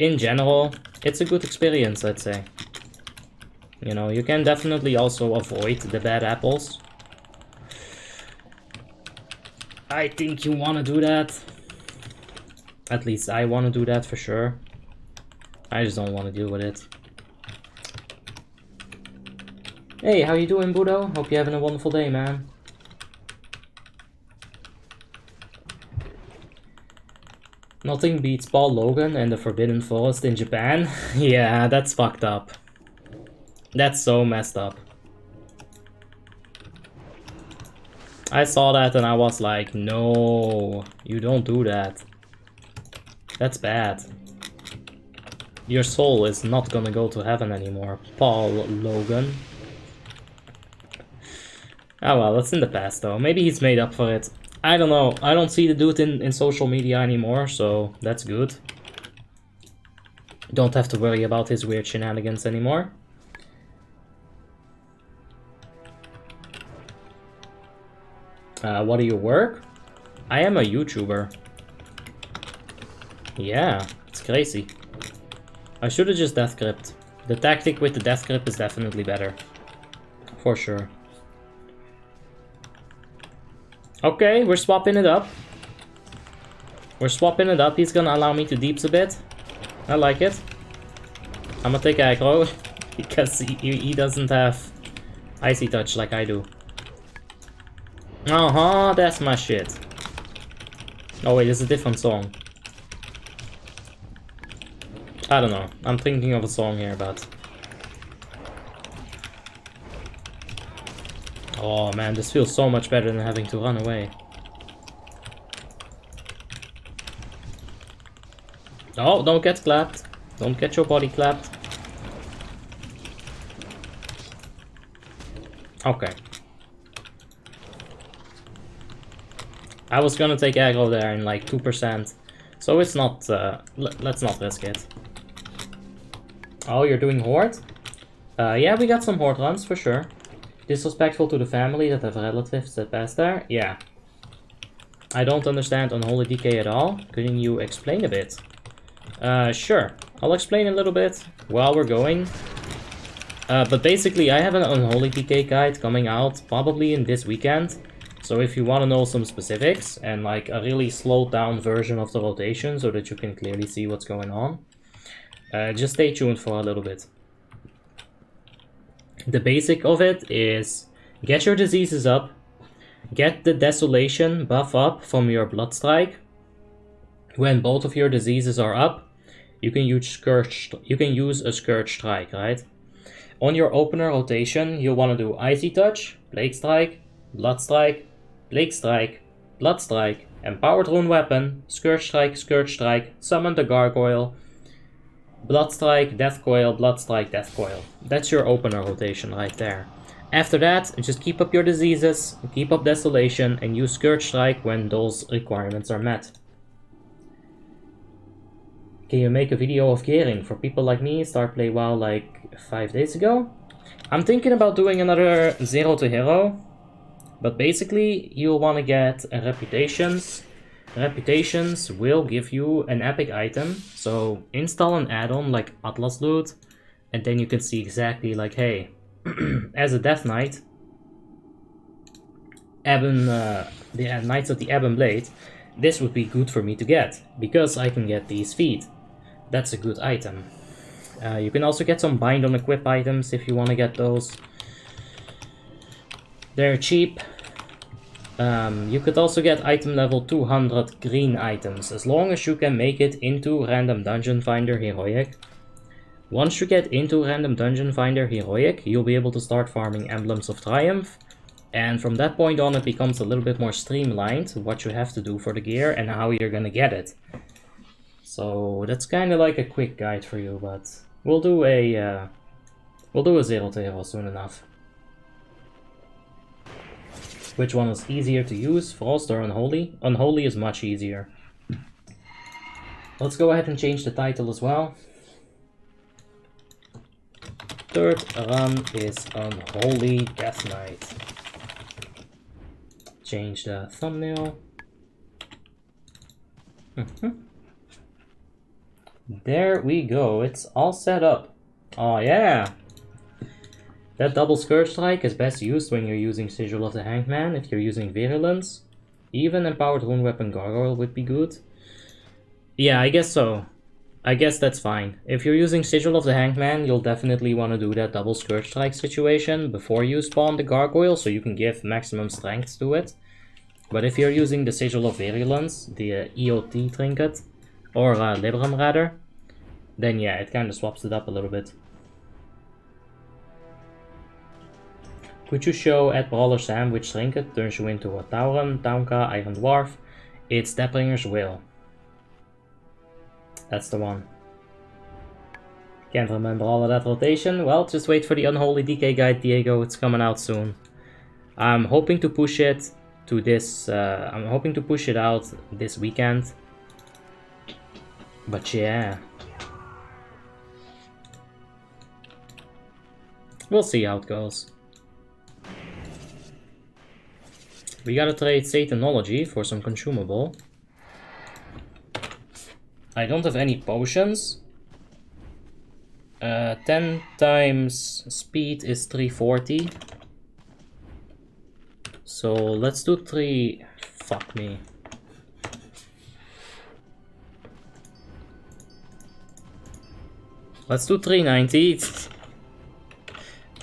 In general, it's a good experience, I'd say. You know, you can definitely also avoid the bad apples. I think you want to do that. At least I want to do that for sure. I just don't want to deal with it. Hey, how you doing, Budo? Hope you're having a wonderful day, man. Nothing beats Paul Logan and the Forbidden Forest in Japan. Yeah, that's fucked up. That's so messed up. I saw that and I was like, no, you don't do that. That's bad. Your soul is not gonna go to heaven anymore, Paul Logan. Oh well, that's in the past though. Maybe he's made up for it. I don't know. I don't see the dude in social media anymore, so that's good. Don't have to worry about his weird shenanigans anymore. What do you work? I am a YouTuber. Yeah, it's crazy. I should have just death gripped. The tactic with the death grip is definitely better. For sure. Okay, we're swapping it up. We're swapping it up. He's gonna allow me to deeps a bit. I like it. I'm gonna take aggro because he doesn't have icy touch like I do. Uh-huh, that's my shit. Oh wait, it's a different song. I don't know. I'm thinking of a song here, but... Oh man, this feels so much better than having to run away. Oh, don't get clapped. Don't get your body clapped. Okay. I was gonna take aggro there in like 2%. So it's not... let's not risk it. Oh, you're doing Horde? Yeah, we got some Horde runs for sure. Disrespectful to the family that have relatives that pass there? Yeah. I don't understand Unholy DK at all. Couldn't you explain a bit? Sure. I'll explain a little bit while we're going. But basically, I have an Unholy DK guide coming out probably in this weekend. So if you want to know some specifics and like a really slowed down version of the rotation so that you can clearly see what's going on, just stay tuned for a little bit. The basic of it is get your diseases up, get the desolation buff up from your blood strike. When both of your diseases are up, you can use a scourge strike, right? On your opener rotation, you'll want to do icy touch, plague strike, blood strike, plague strike, blood strike, empowered rune weapon, scourge strike, summon the gargoyle, blood strike, death coil, blood strike, death coil. That's your opener rotation right there. After that, just keep up your diseases, keep up desolation, and use scourge strike when those requirements are met. Can you make a video of gearing for people like me? Start play WoW like 5 days ago. I'm thinking about doing another 0 to hero, but basically you'll want to get reputations. Reputations will give you an epic item, so install an add-on like Atlas Loot, and then you can see exactly like, hey, as a Death Knight, the Knights of the Ebon Blade, this would be good for me to get, because I can get these feet. That's a good item. You can also get some bind on equip items if you want to get those. They're cheap. You could also get item level 200 green items, as long as you can make it into Random Dungeon Finder Heroic. Once you get into Random Dungeon Finder Heroic, you'll be able to start farming Emblems of Triumph, and from that point on it becomes a little bit more streamlined what you have to do for the gear and how you're gonna get it. So that's kind of like a quick guide for you, but we'll do a 0 to hero soon enough. Which one is easier to use, Frost or Unholy? Unholy is much easier. Let's go ahead and change the title as well. Third run is Unholy Death Knight. Change the thumbnail. There we go, it's all set up. Oh yeah! That double Scourge Strike is best used when you're using Sigil of the Hanged Man. If you're using Virulence, even Empowered Rune Weapon Gargoyle would be good. Yeah, I guess so. I guess that's fine. If you're using Sigil of the Hanged Man, you'll definitely want to do that double Scourge Strike situation before you spawn the Gargoyle, so you can give maximum strength to it. But if you're using the Sigil of Virulence, the EOT trinket, or Libram rather, then yeah, it kind of swaps it up a little bit. Could you show at Brawler Sam which trinket turns you into a Tauren, Taunka, Iron Dwarf? It's Deathbringer's Will. That's the one. Can't remember all of that rotation. Well, just wait for the Unholy DK guide, Diego. It's coming out soon. I'm hoping to push it to this. I'm hoping to push it out this weekend. But yeah, we'll see how it goes. We gotta trade Satanology for some consumable. I don't have any potions. 10 times speed is 340. So let's do 3... Fuck me. Let's do 390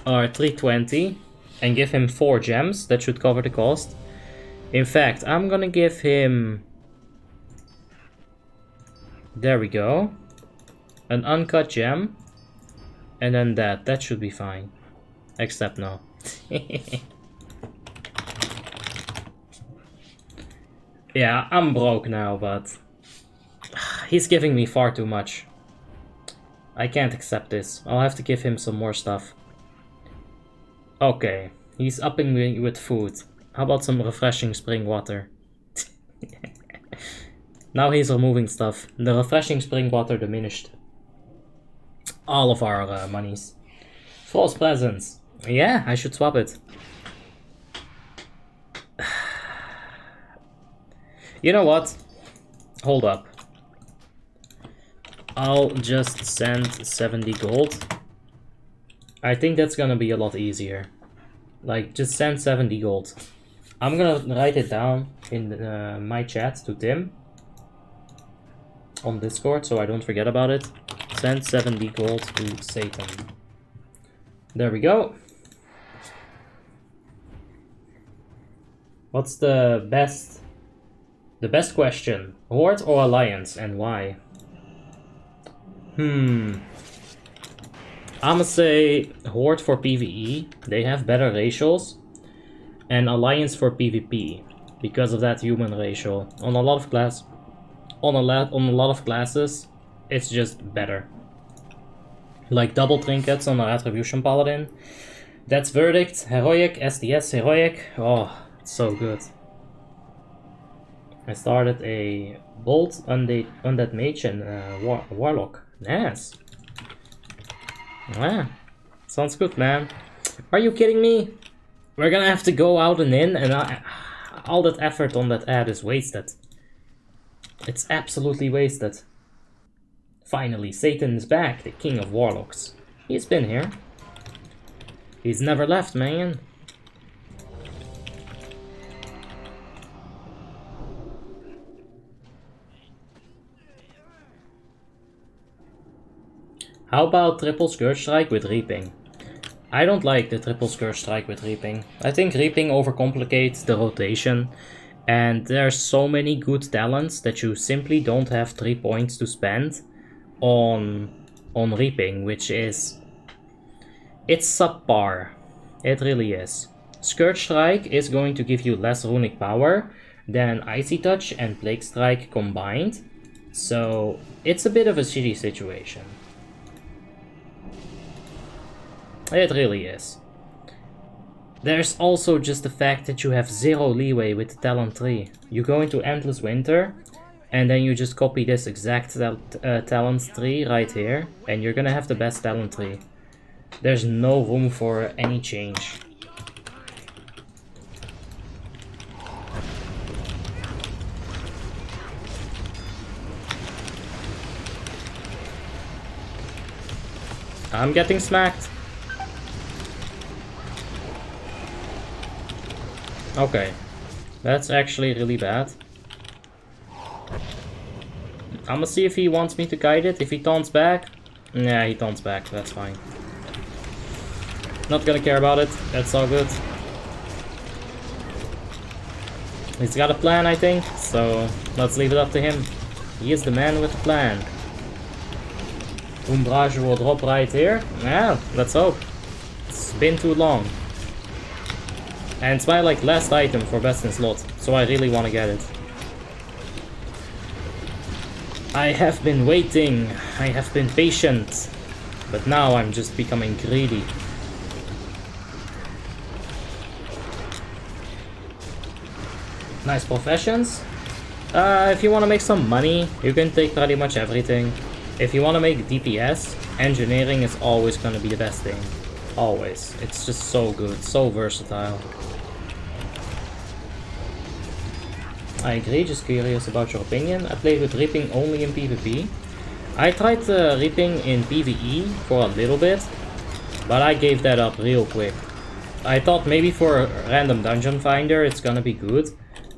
or 320 and give him 4 gems. That should cover the cost. In fact, I'm gonna give him... There we go. An uncut gem. And then that should be fine. Except no. Yeah, I'm broke now, but... He's giving me far too much. I can't accept this. I'll have to give him some more stuff. Okay, he's upping me with food. How about some refreshing spring water? Now he's removing stuff. The refreshing spring water diminished all of our monies. False presents. Yeah, I should swap it. You know what? Hold up. I'll just send 70 gold. I think that's gonna be a lot easier. Like, just send 70 gold. I'm gonna write it down in my chat to Tim on Discord so I don't forget about it. Send 70 gold to Satan. There we go. What's the best question? Horde or Alliance, and why? I'ma say Horde for PvE. They have better ratios. And Alliance for PvP. Because of that human ratio. On a lot of classes, it's just better. Like double trinkets on a Retribution Paladin. That's Verdict, Heroic, SDS, Heroic. Oh, it's so good. I started a Bolt, Undead Mage, and Warlock. Nice. Yeah, sounds good, man. Are you kidding me? We're gonna have to go out and in, and all that effort on that ad is wasted. It's absolutely wasted. Finally, Satan is back, the king of warlocks. He's been here. He's never left, man. How about triple Scourge Strike with Reaping? I don't like the triple Scourge Strike with Reaping. I think Reaping overcomplicates the rotation, and there's so many good talents that you simply don't have 3 points to spend on Reaping, which is... it's subpar. It really is. Scourge Strike is going to give you less runic power than Icy Touch and Plague Strike combined, so it's a bit of a shitty situation. It really is. There's also just the fact that you have 0 leeway with the talent tree. You go into Endless Winter, and then you just copy this exact talent tree right here, and you're gonna have the best talent tree. There's no room for any change. I'm getting smacked. Okay, that's actually really bad. I'ma see if he wants me to guide it. If he taunts back, yeah, he taunts back, that's fine. Not gonna care about it, that's all good. He's got a plan, I think, so let's leave it up to him. He is the man with the plan. Umbrage will drop right here. Yeah, let's hope. It's been too long. And it's my last item for best in slot, so I really want to get it. I have been waiting, I have been patient, but now I'm just becoming greedy. Nice professions. If you want to make some money, you can take pretty much everything. If you want to make DPS, engineering is always going to be the best thing. Always. It's just so good, so versatile. I agree, just curious about your opinion. I played with Reaping only in PvP. I tried Reaping in PvE for a little bit, but I gave that up real quick. I thought maybe for a random dungeon finder it's gonna be good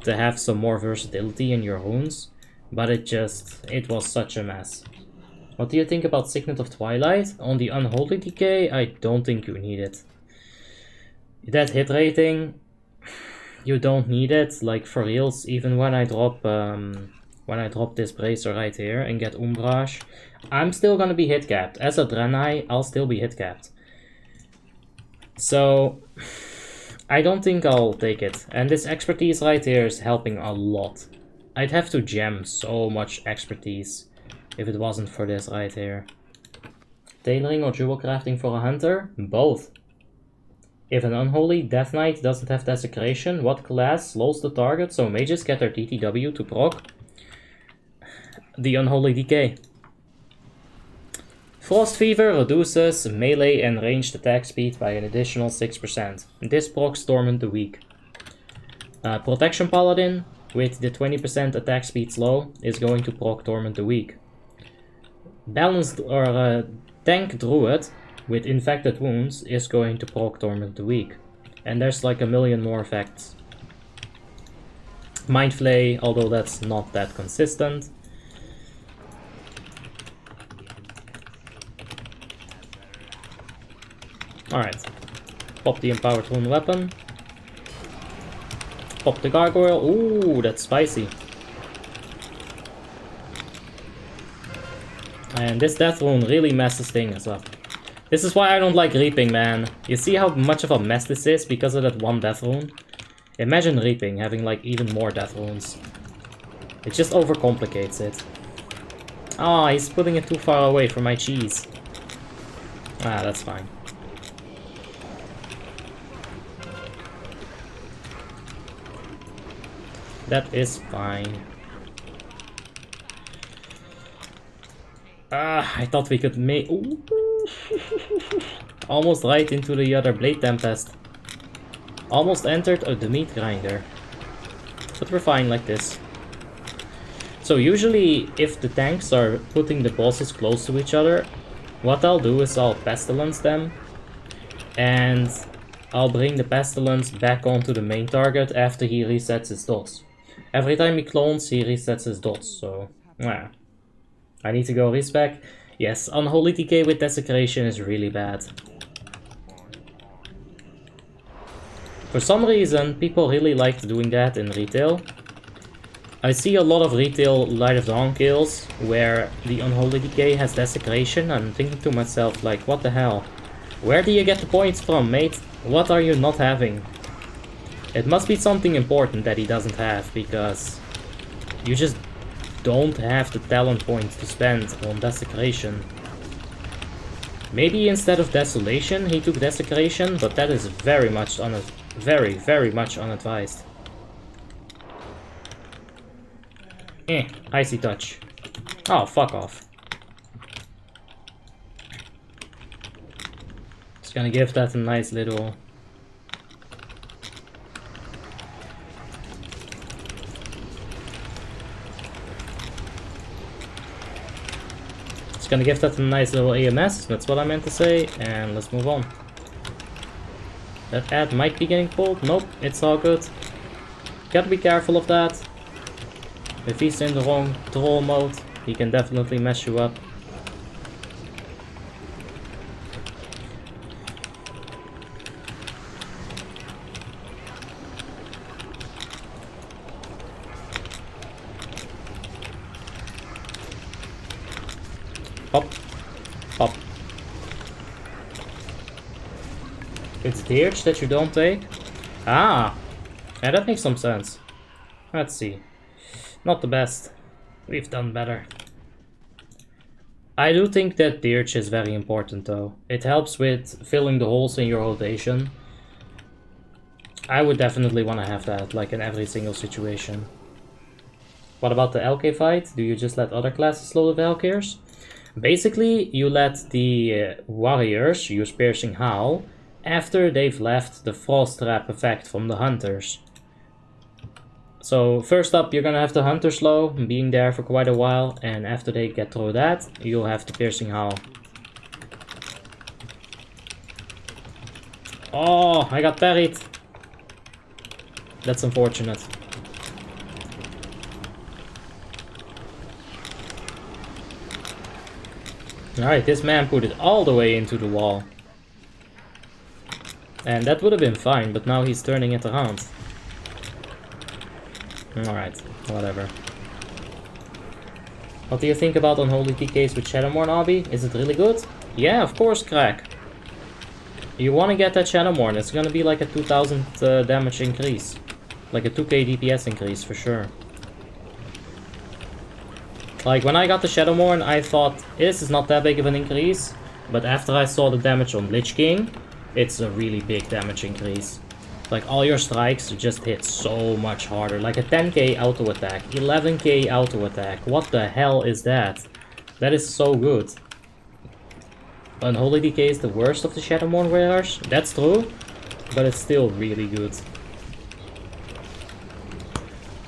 to have some more versatility in your runes, but it was such a mess. What do you think about Signet of Twilight? On the Unholy Decay, I don't think you need it. That hit rating, you don't need it, like for reals. Even when I drop this bracer right here and get Umbrage, I'm still gonna be hit capped. As a Draenei, I'll still be hit capped. So I don't think I'll take it. And this expertise right here is helping a lot. I'd have to gem so much expertise if it wasn't for this right here. Tailoring or jewel crafting for a hunter? Both. If an Unholy Death Knight doesn't have Desecration, what class slows the target so mages get their TTW to proc? The Unholy Decay. Frost Fever reduces melee and ranged attack speed by an additional 6%. This procs Torment the Weak. Protection Paladin, with the 20% attack speed slow, is going to proc Torment the Weak. Balanced or Tank Druid, with Infected Wounds, is going to proc Torment the Weak. And there's like a million more effects. Mind Flay, although that's not that consistent. Alright. Pop the Empowered Rune Weapon. Pop the Gargoyle. Ooh, that's spicy. And this Death Rune really messes things up. This is why I don't like Reaping, man. You see how much of a mess this is because of that one Death Rune? Imagine Reaping having like even more Death Runes. It just overcomplicates it. Ah, he's putting it too far away from my cheese. Ah, that's fine. That is fine. Ah, I thought we could make... Almost right into the other Blade Tempest. Almost entered the meat grinder. But we're fine like this. So usually, if the tanks are putting the bosses close to each other, what I'll do is I'll Pestilence them. And I'll bring the Pestilence back onto the main target after he resets his dots. Every time he clones, he resets his dots, so... yeah. I need to go respec. Yes, Unholy Decay with Desecration is really bad. For some reason, people really liked doing that in retail. I see a lot of retail Light of Dawn kills where the Unholy Decay has Desecration. I'm thinking to myself, like, what the hell? Where do you get the points from, mate? What are you not having? It must be something important that he doesn't have, because you just don't have the talent points to spend on Desecration. Maybe instead of Desolation he took Desecration, but that is very much unadvised. Icy Touch. Oh, fuck off. Just gonna give that a nice little... Gonna give that a nice little AMS, that's what I meant to say, and let's move on. That ad might be getting pulled. Nope, it's all good. Gotta be careful of that. If he's in the wrong troll mode, he can definitely mess you up. Pop. Pop. It's Dirge that you don't take? Ah! Yeah, that makes some sense. Let's see. Not the best. We've done better. I do think that Dirge is very important though. It helps with filling the holes in your rotation. I would definitely want to have that, like in every single situation. What about the LK fight? Do you just let other classes slow the Valkyrs? Basically, you let the warriors use Piercing Howl after they've left the Frost Trap effect from the hunters. So first up, you're gonna have the Hunter Slow, being there for quite a while, and after they get through that, you'll have the Piercing Howl. Oh, I got parried. That's unfortunate. Alright, this man put it all the way into the wall. And that would have been fine, but now he's turning it around. Alright, whatever. What do you think about Unholy TKs with Shadowmourne Obby? Is it really good? Yeah, of course, Crack. You want to get that Shadowmourne, it's gonna be like a 2000 damage increase. Like a 2k DPS increase, for sure. Like, when I got the Shadowmourne, I thought, this is not that big of an increase. But after I saw the damage on Lich King, it's a really big damage increase. Like, all your strikes just hit so much harder. Like a 10k auto attack, 11k auto attack. What the hell is that? That is so good. Unholy DK is the worst of the Shadowmourne wearers. That's true, but it's still really good.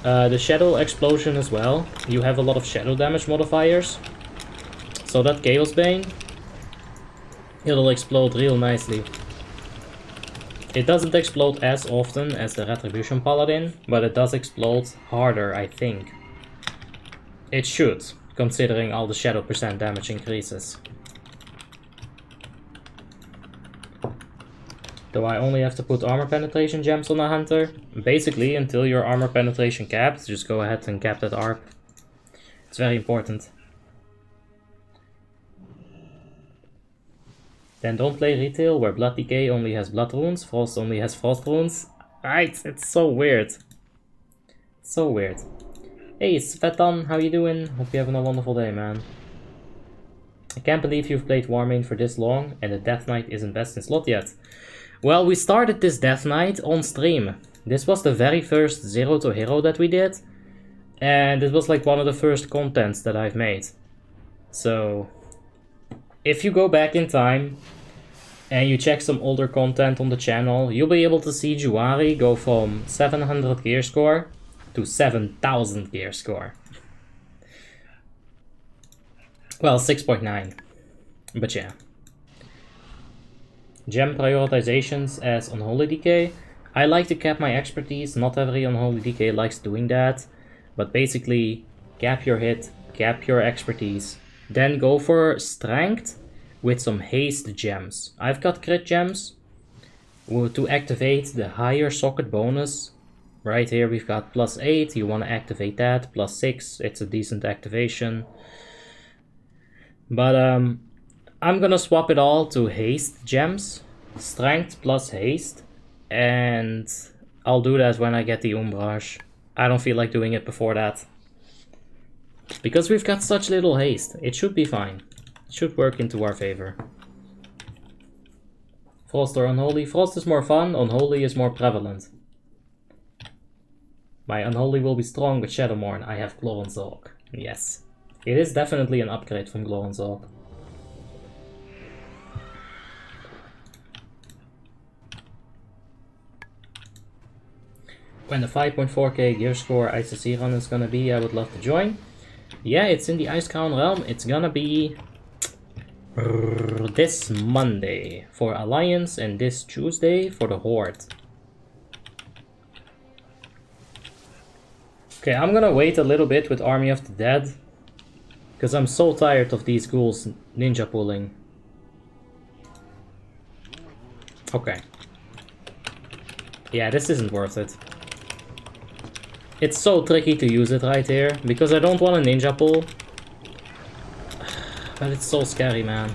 The Shadow Explosion as well. You have a lot of shadow damage modifiers. So that Chaos Bane, it'll explode real nicely. It doesn't explode as often as the Retribution Paladin, but it does explode harder, I think. It should, considering all the shadow percent damage increases. Do I only have to put armor penetration gems on a hunter? Basically, until your armor penetration capped, just go ahead and cap that ARP. It's very important. Then don't play retail where Blood Decay only has blood runes, Frost only has frost runes. Right, it's so weird. So weird. Hey, Svetan, how you doing? Hope you're having a wonderful day, man. I can't believe you've played Warmane for this long and the Death Knight isn't best in slot yet. Well, we started this Death Knight on stream. This was the very first Zero to Hero that we did. And it was like one of the first contents that I've made. So, if you go back in time and you check some older content on the channel, you'll be able to see Juari go from 700 gear score to 7000 gear score. Well, 6.9. But yeah. Gem prioritizations as Unholy DK. I like to cap my expertise, not every Unholy DK likes doing that. But basically, cap your hit, cap your expertise. Then go for strength with some haste gems. I've got crit gems to activate the higher socket bonus. Right here we've got +8, you want to activate that, +6, it's a decent activation. But I'm gonna swap it all to haste gems, strength plus haste, and I'll do that when I get the Umbrage. I don't feel like doing it before that. Because we've got such little haste, it should be fine. It should work into our favor. Frost or Unholy? Frost is more fun, Unholy is more prevalent. My Unholy will be strong with Shadowmourne. I have Glorenzorg. Yes. It is definitely an upgrade from Glorenzorg. When the 5.4k gear score ICC run is gonna be, I would love to join. Yeah, it's in the Icecrown realm. It's gonna be this Monday for Alliance and this Tuesday for the Horde. Okay, I'm gonna wait a little bit with Army of the Dead, because I'm so tired of these ghouls ninja pulling. Okay. Yeah, this isn't worth it. It's so tricky to use it right here, because I don't want a ninja pull. But it's so scary, man.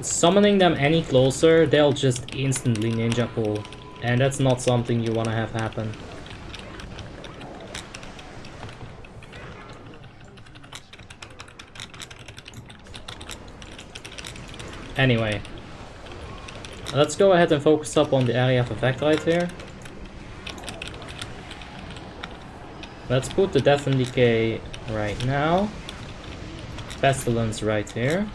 Summoning them any closer, they'll just instantly ninja pull. And that's not something you want to have happen. Anyway. Let's go ahead and focus up on the area of effect right here. Let's put the Death and Decay right now. Pestilence right here.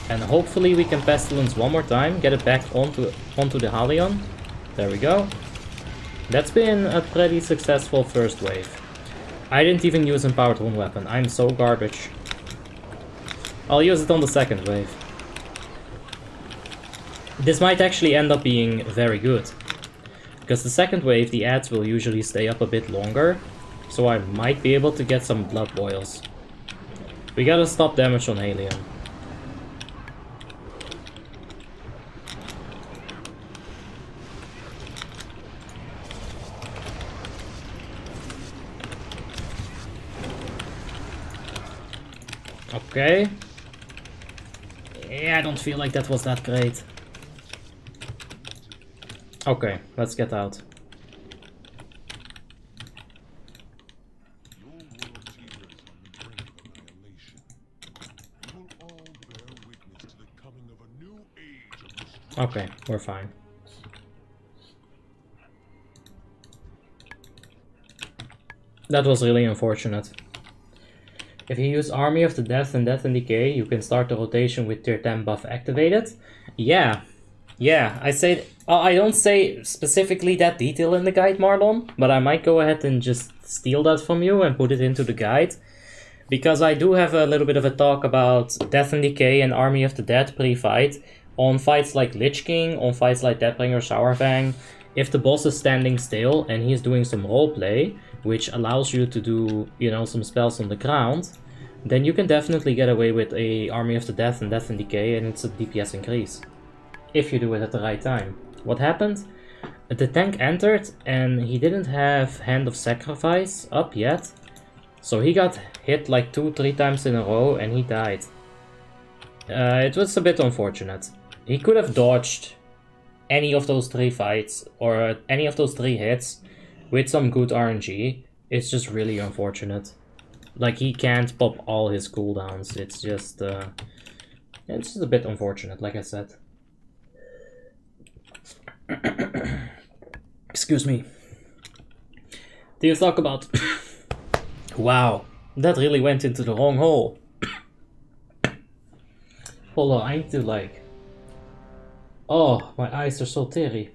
And hopefully we can Pestilence one more time, get it back onto the Halion. There we go. That's been a pretty successful first wave. I didn't even use Empowered Rune Weapon. I'm so garbage. I'll use it on the second wave. This might actually end up being very good. Because the second wave, the ads will usually stay up a bit longer. So I might be able to get some blood boils. We gotta stop damage on Helion. Okay. Yeah, I don't feel like that was that great. Okay, let's get out. Okay, we're fine. That was really unfortunate. If you use Army of the Death and Death and Decay, you can start the rotation with tier 10 buff activated. Yeah, I don't say specifically that detail in the guide, Marlon, but I might go ahead and just steal that from you and put it into the guide. Because I do have a little bit of a talk about Death and Decay and Army of the Dead pre-fight on fights like Lich King, on fights like Deathbringer Sourfang. If the boss is standing still and he's doing some roleplay, which allows you to do, you know, some spells on the ground, then you can definitely get away with a Army of the Death and Death and Decay, and it's a DPS increase. If you do it at the right time. What happened? The tank entered and he didn't have Hand of Sacrifice up yet. So he got hit like 2-3 times in a row and he died. It was a bit unfortunate. He could have dodged any of those 3 fights or any of those 3 hits with some good RNG. It's just really unfortunate. Like, he can't pop all his cooldowns. It's just a bit unfortunate, like I said. Excuse me. Do you talk about... Wow, that really went into the wrong hole. Hold on, I need to like... Oh, my eyes are so teary.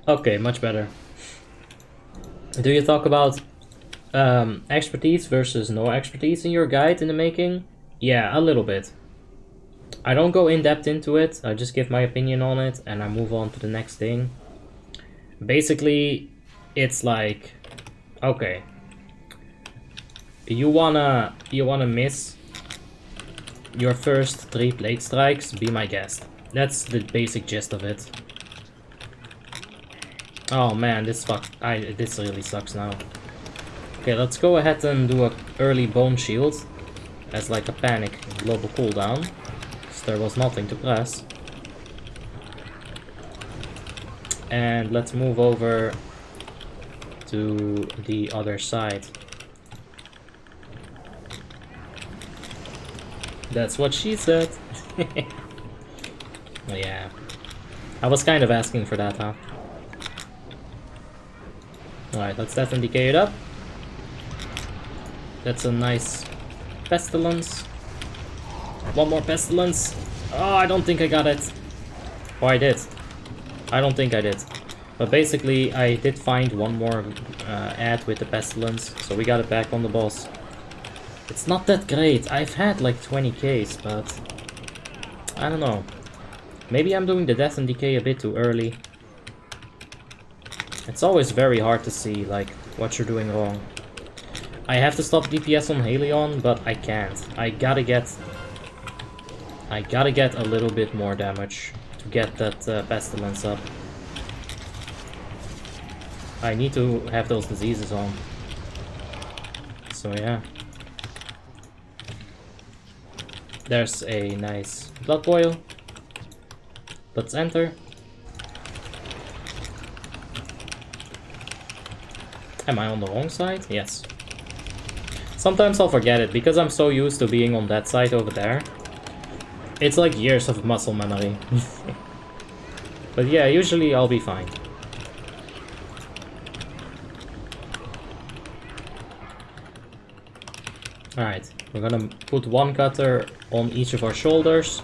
Okay, much better. Do you talk about expertise versus no expertise in your guide in the making? Yeah, a little bit. I don't go in depth into it, I just give my opinion on it and I move on to the next thing. Basically, it's like, okay, you wanna miss your first 3 blade strikes, be my guest. That's the basic gist of it. Oh man, this really sucks now. Okay, let's go ahead and do a early bone shield as like a panic global cooldown. There was nothing to press. And let's move over to the other side. That's what she said. Yeah. I was kind of asking for that, huh? Alright, let's definitely decay it up. That's a nice pestilence. One more pestilence. Oh, I don't think I got it. Oh, I did. I don't think I did. But basically, I did find one more ad with the pestilence, so we got it back on the boss. It's not that great. I've had like 20Ks, but I don't know. Maybe I'm doing the Death and Decay a bit too early. It's always very hard to see like what you're doing wrong. I have to stop DPS on Helion, but I can't. I gotta get a little bit more damage to get that pestilence up. I need to have those diseases on. So yeah. There's a nice blood boil. Let's enter. Am I on the wrong side? Yes. Sometimes I'll forget it because I'm so used to being on that side over there. It's like years of muscle memory. But yeah, usually I'll be fine. Alright, we're gonna put one cutter on each of our shoulders.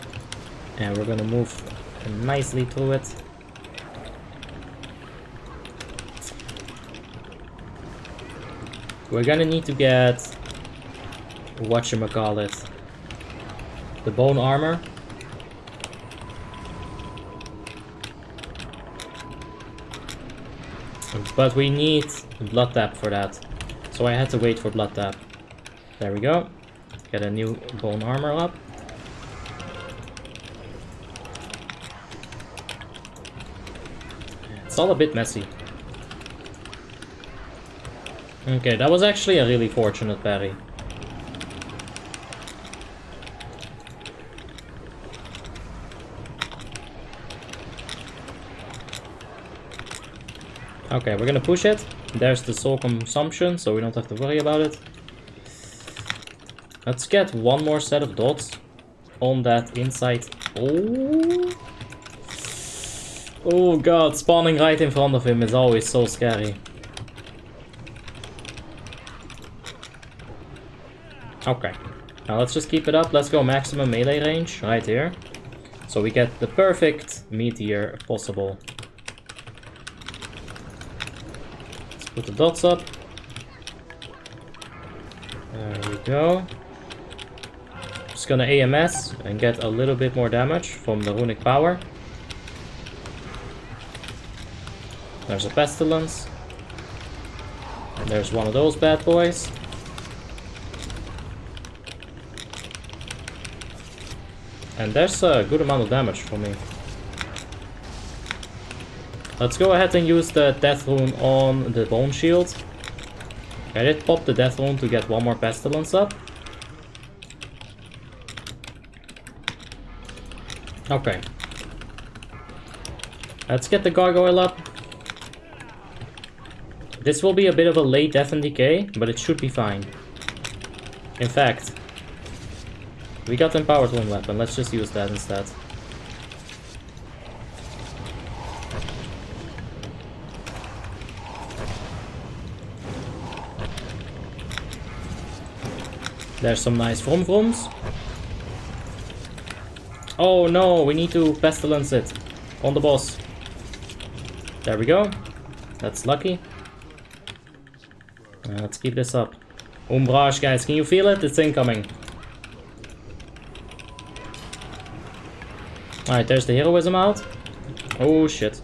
And we're gonna move nicely through it. We're gonna need to get... whatchamacallit. The bone armor. But we need blood tap for that. So I had to wait for blood tap. There we go. Get a new bone armor up. It's all a bit messy. Okay, that was actually a really fortunate parry. Okay, we're gonna push it. There's the soul consumption, so we don't have to worry about it. Let's get one more set of dots on that inside. Oh! Oh god, spawning right in front of him is always so scary. Okay, now let's just keep it up. Let's go maximum melee range right here. So we get the perfect meteor possible. Let's put the dots up. There we go. Just gonna AMS and get a little bit more damage from the runic power. There's a pestilence. And there's one of those bad boys. And there's a good amount of damage for me. Let's go ahead and use the death rune on the bone shield. I did pop the death rune to get one more pestilence up. Okay. Let's get the gargoyle up. This will be a bit of a late death and decay, but it should be fine. In fact, we got empowered one weapon, let's just use that instead. There's some nice vroom vrooms. Oh no, we need to pestilence it on the boss. There we go. That's lucky. Let's keep this up. Umbrage, guys, can you feel it? It's incoming. Alright, there's the heroism out. Oh shit.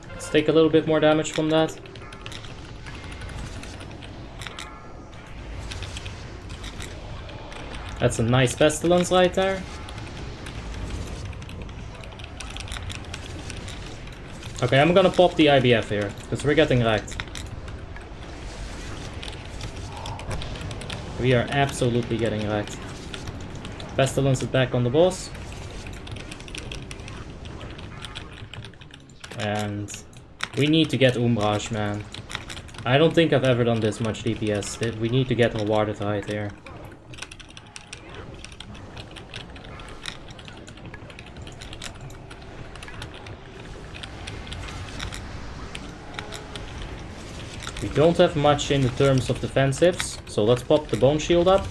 Let's take a little bit more damage from that. That's a nice pestilence right there. Okay, I'm gonna pop the IBF here, because we're getting wrecked. We are absolutely getting wrecked. Pestilence is back on the boss. And we need to get Umbrage, man. I don't think I've ever done this much DPS. We need to get rewarded right here. We don't have much in the terms of defensives, so let's pop the bone shield up.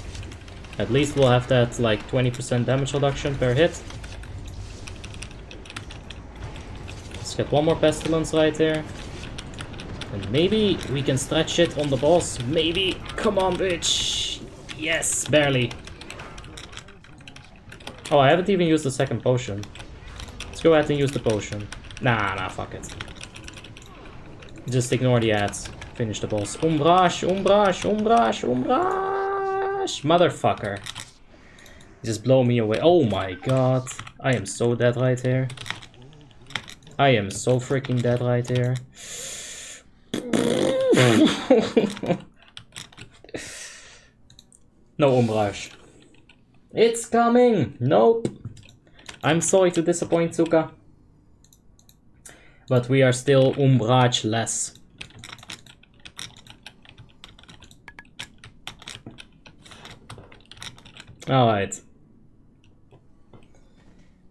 At least we'll have that like 20% damage reduction per hit. Let's get one more pestilence right there. And maybe we can stretch it on the boss. Maybe. Come on, bitch. Yes, barely. Oh, I haven't even used the second potion. Let's go ahead and use the potion. Nah, fuck it. Just ignore the ads. Finish the boss. Umbrage, Umbrage, Umbrage, Umbrage! Motherfucker. Just blow me away. Oh my god. I am so dead right here. I am so freaking dead right here. No Umbrage. It's coming! Nope. I'm sorry to disappoint, Tsuka. But we are still Umbrage-less. Alright.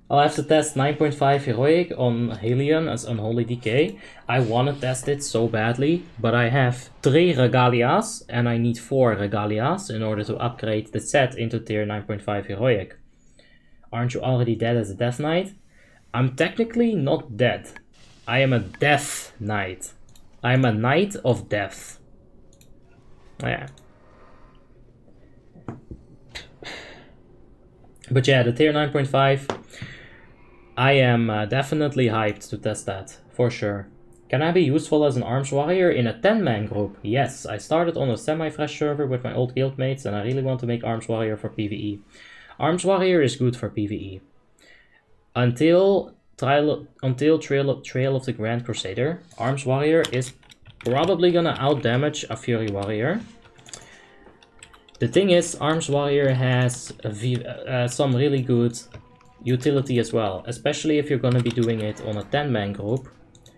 I'll have to test 9.5 Heroic on Helion as Unholy Decay. I want to test it so badly, but I have 3 Regalias and I need 4 Regalias in order to upgrade the set into tier 9.5 Heroic. Aren't you already dead as a Death Knight? I'm technically not dead. I am a Death Knight. I am a Knight of Death. Yeah. But yeah, the tier 9.5, I am definitely hyped to test that, for sure. Can I be useful as an arms warrior in a 10-man group? Yes, I started on a semi-fresh server with my old guildmates and I really want to make arms warrior for PvE. Arms warrior is good for PvE. Until Trail of the Grand Crusader, arms warrior is probably gonna outdamage a fury warrior. The thing is, arms warrior has some really good utility as well, especially if you're gonna be doing it on a 10-man group.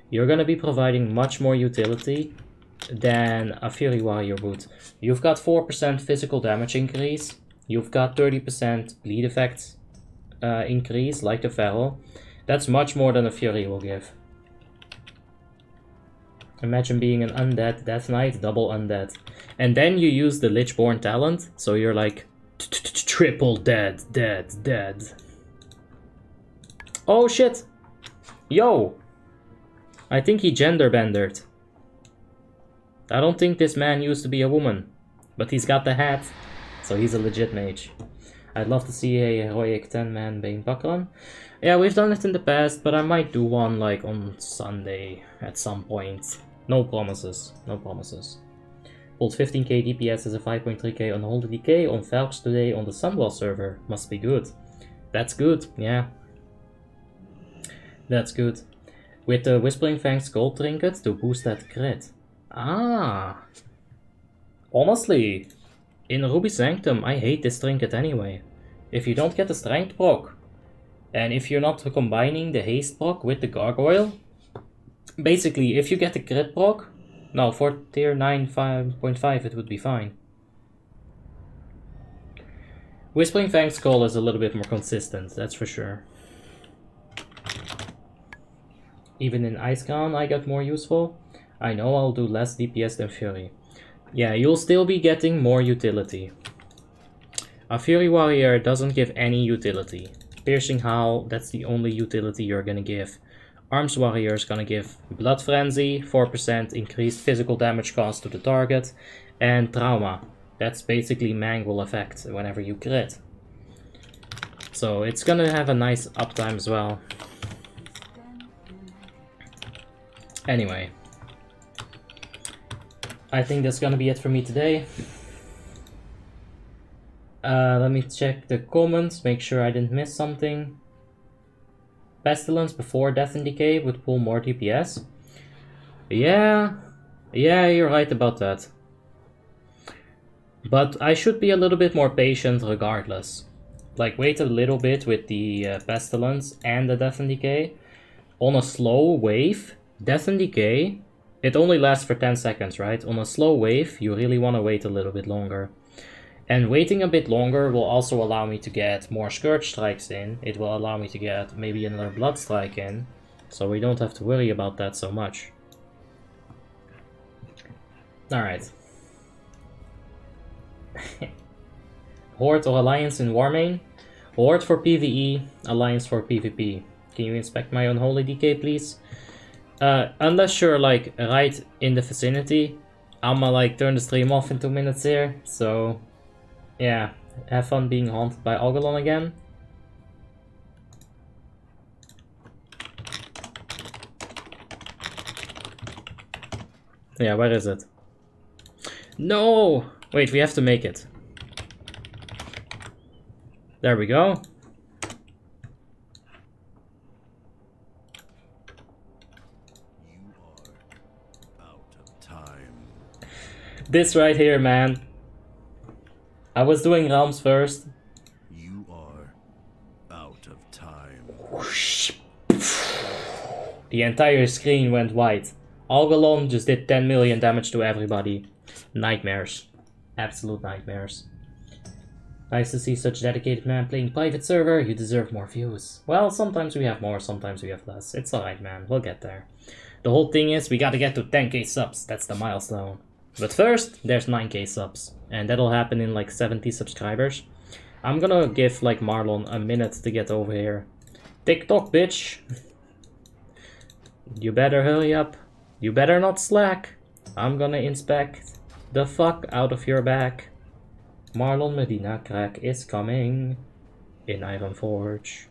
You're gonna be providing much more utility than a fury warrior would. You've got 4% physical damage increase. You've got 30% bleed effect increase, like the Feral. That's much more than a Fury will give. Imagine being an undead Death Knight, double undead. And then you use the Lichborn talent, so you're like triple dead, dead. Oh shit! Yo! I think he gender bendered. I don't think this man used to be a woman, but he's got the hat. So he's a legit mage. I'd love to see a heroic 10-man Bane Buckrun. Yeah, we've done it in the past, but I might do one like on Sunday at some point. No promises, no promises. Pulled 15k DPS as a 5.3k Unholy Decay on Valks today on the Sunwell server. Must be good. That's good, yeah. That's good. With the Whispering Fangs Gold Trinket to boost that crit. Ah. Honestly, in Ruby Sanctum, I hate this trinket anyway. If you don't get the strength proc, and if you're not combining the haste proc with the gargoyle, basically, if you get the crit proc, no, for tier 9.5 it would be fine. Whispering Fang's Skull is a little bit more consistent, that's for sure. Even in Icecrown I got more useful. I know I'll do less DPS than Fury. Yeah, you'll still be getting more utility. A Fury Warrior doesn't give any utility. Piercing Howl, that's the only utility you're gonna give. Arms Warrior is gonna give Blood Frenzy, 4% increased physical damage cost to the target, and Trauma. That's basically Mangle effect whenever you crit. So it's gonna have a nice uptime as well. Anyway. I think that's gonna be it for me today. Let me check the comments, make sure I didn't miss something. Pestilence before Death and Decay would pull more DPS. Yeah, you're right about that. But I should be a little bit more patient regardless. Like, wait a little bit with the Pestilence and the Death and Decay. On a slow wave, Death and Decay, it only lasts for 10 seconds, right? On a slow wave, you really want to wait a little bit longer. And waiting a bit longer will also allow me to get more Scourge Strikes in. It will allow me to get maybe another Blood Strike in. So we don't have to worry about that so much. Alright. Horde or Alliance in Warmane? Horde for PvE, Alliance for PvP. Can you inspect my Unholy Decay, please? Unless you're like right in the vicinity, I'ma like turn the stream off in 2 minutes here, so yeah, have fun being haunted by Algalon again. Yeah, where is it? No! Wait, we have to make it. There we go. This right here, man. I was doing realms first. You are out of time. The entire screen went white. Algalon just did 10 million damage to everybody. Nightmares. Absolute nightmares. Nice to see such dedicated man playing private server. You deserve more views. Well, sometimes we have more, sometimes we have less. It's alright, man. We'll get there. The whole thing is we gotta get to 10k subs. That's the milestone. But first, there's 9k subs. And that'll happen in like 70 subscribers. I'm gonna give like Marlon a minute to get over here. TikTok, bitch! You better hurry up. You better not slack. I'm gonna inspect the fuck out of your back. Marlon Medina crack is coming in Ironforge.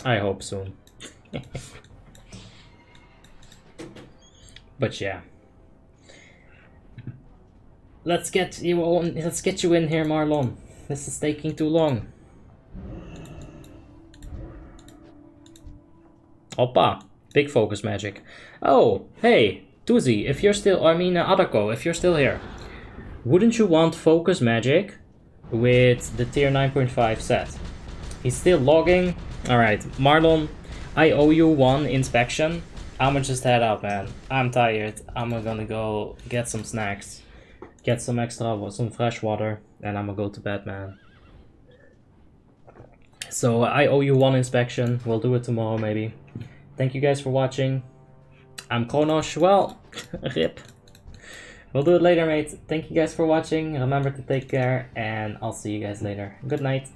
I hope soon. But yeah. Let's get you in here, Marlon. This is taking too long. Oppa, big focus magic. Oh, hey, Tuzi, if you're still, Adako, if you're still here. Wouldn't you want focus magic with the tier 9.5 set? He's still logging. Alright, Marlon, I owe you one inspection. I'ma just head out, man. I'm tired. I'm gonna go get some snacks. Get some some fresh water. And I'm gonna go to bed, man. So I owe you one inspection. We'll do it tomorrow, maybe. Thank you guys for watching. I'm Kronos. Well, rip. We'll do it later, mate. Thank you guys for watching. Remember to take care, and I'll see you guys later. Good night.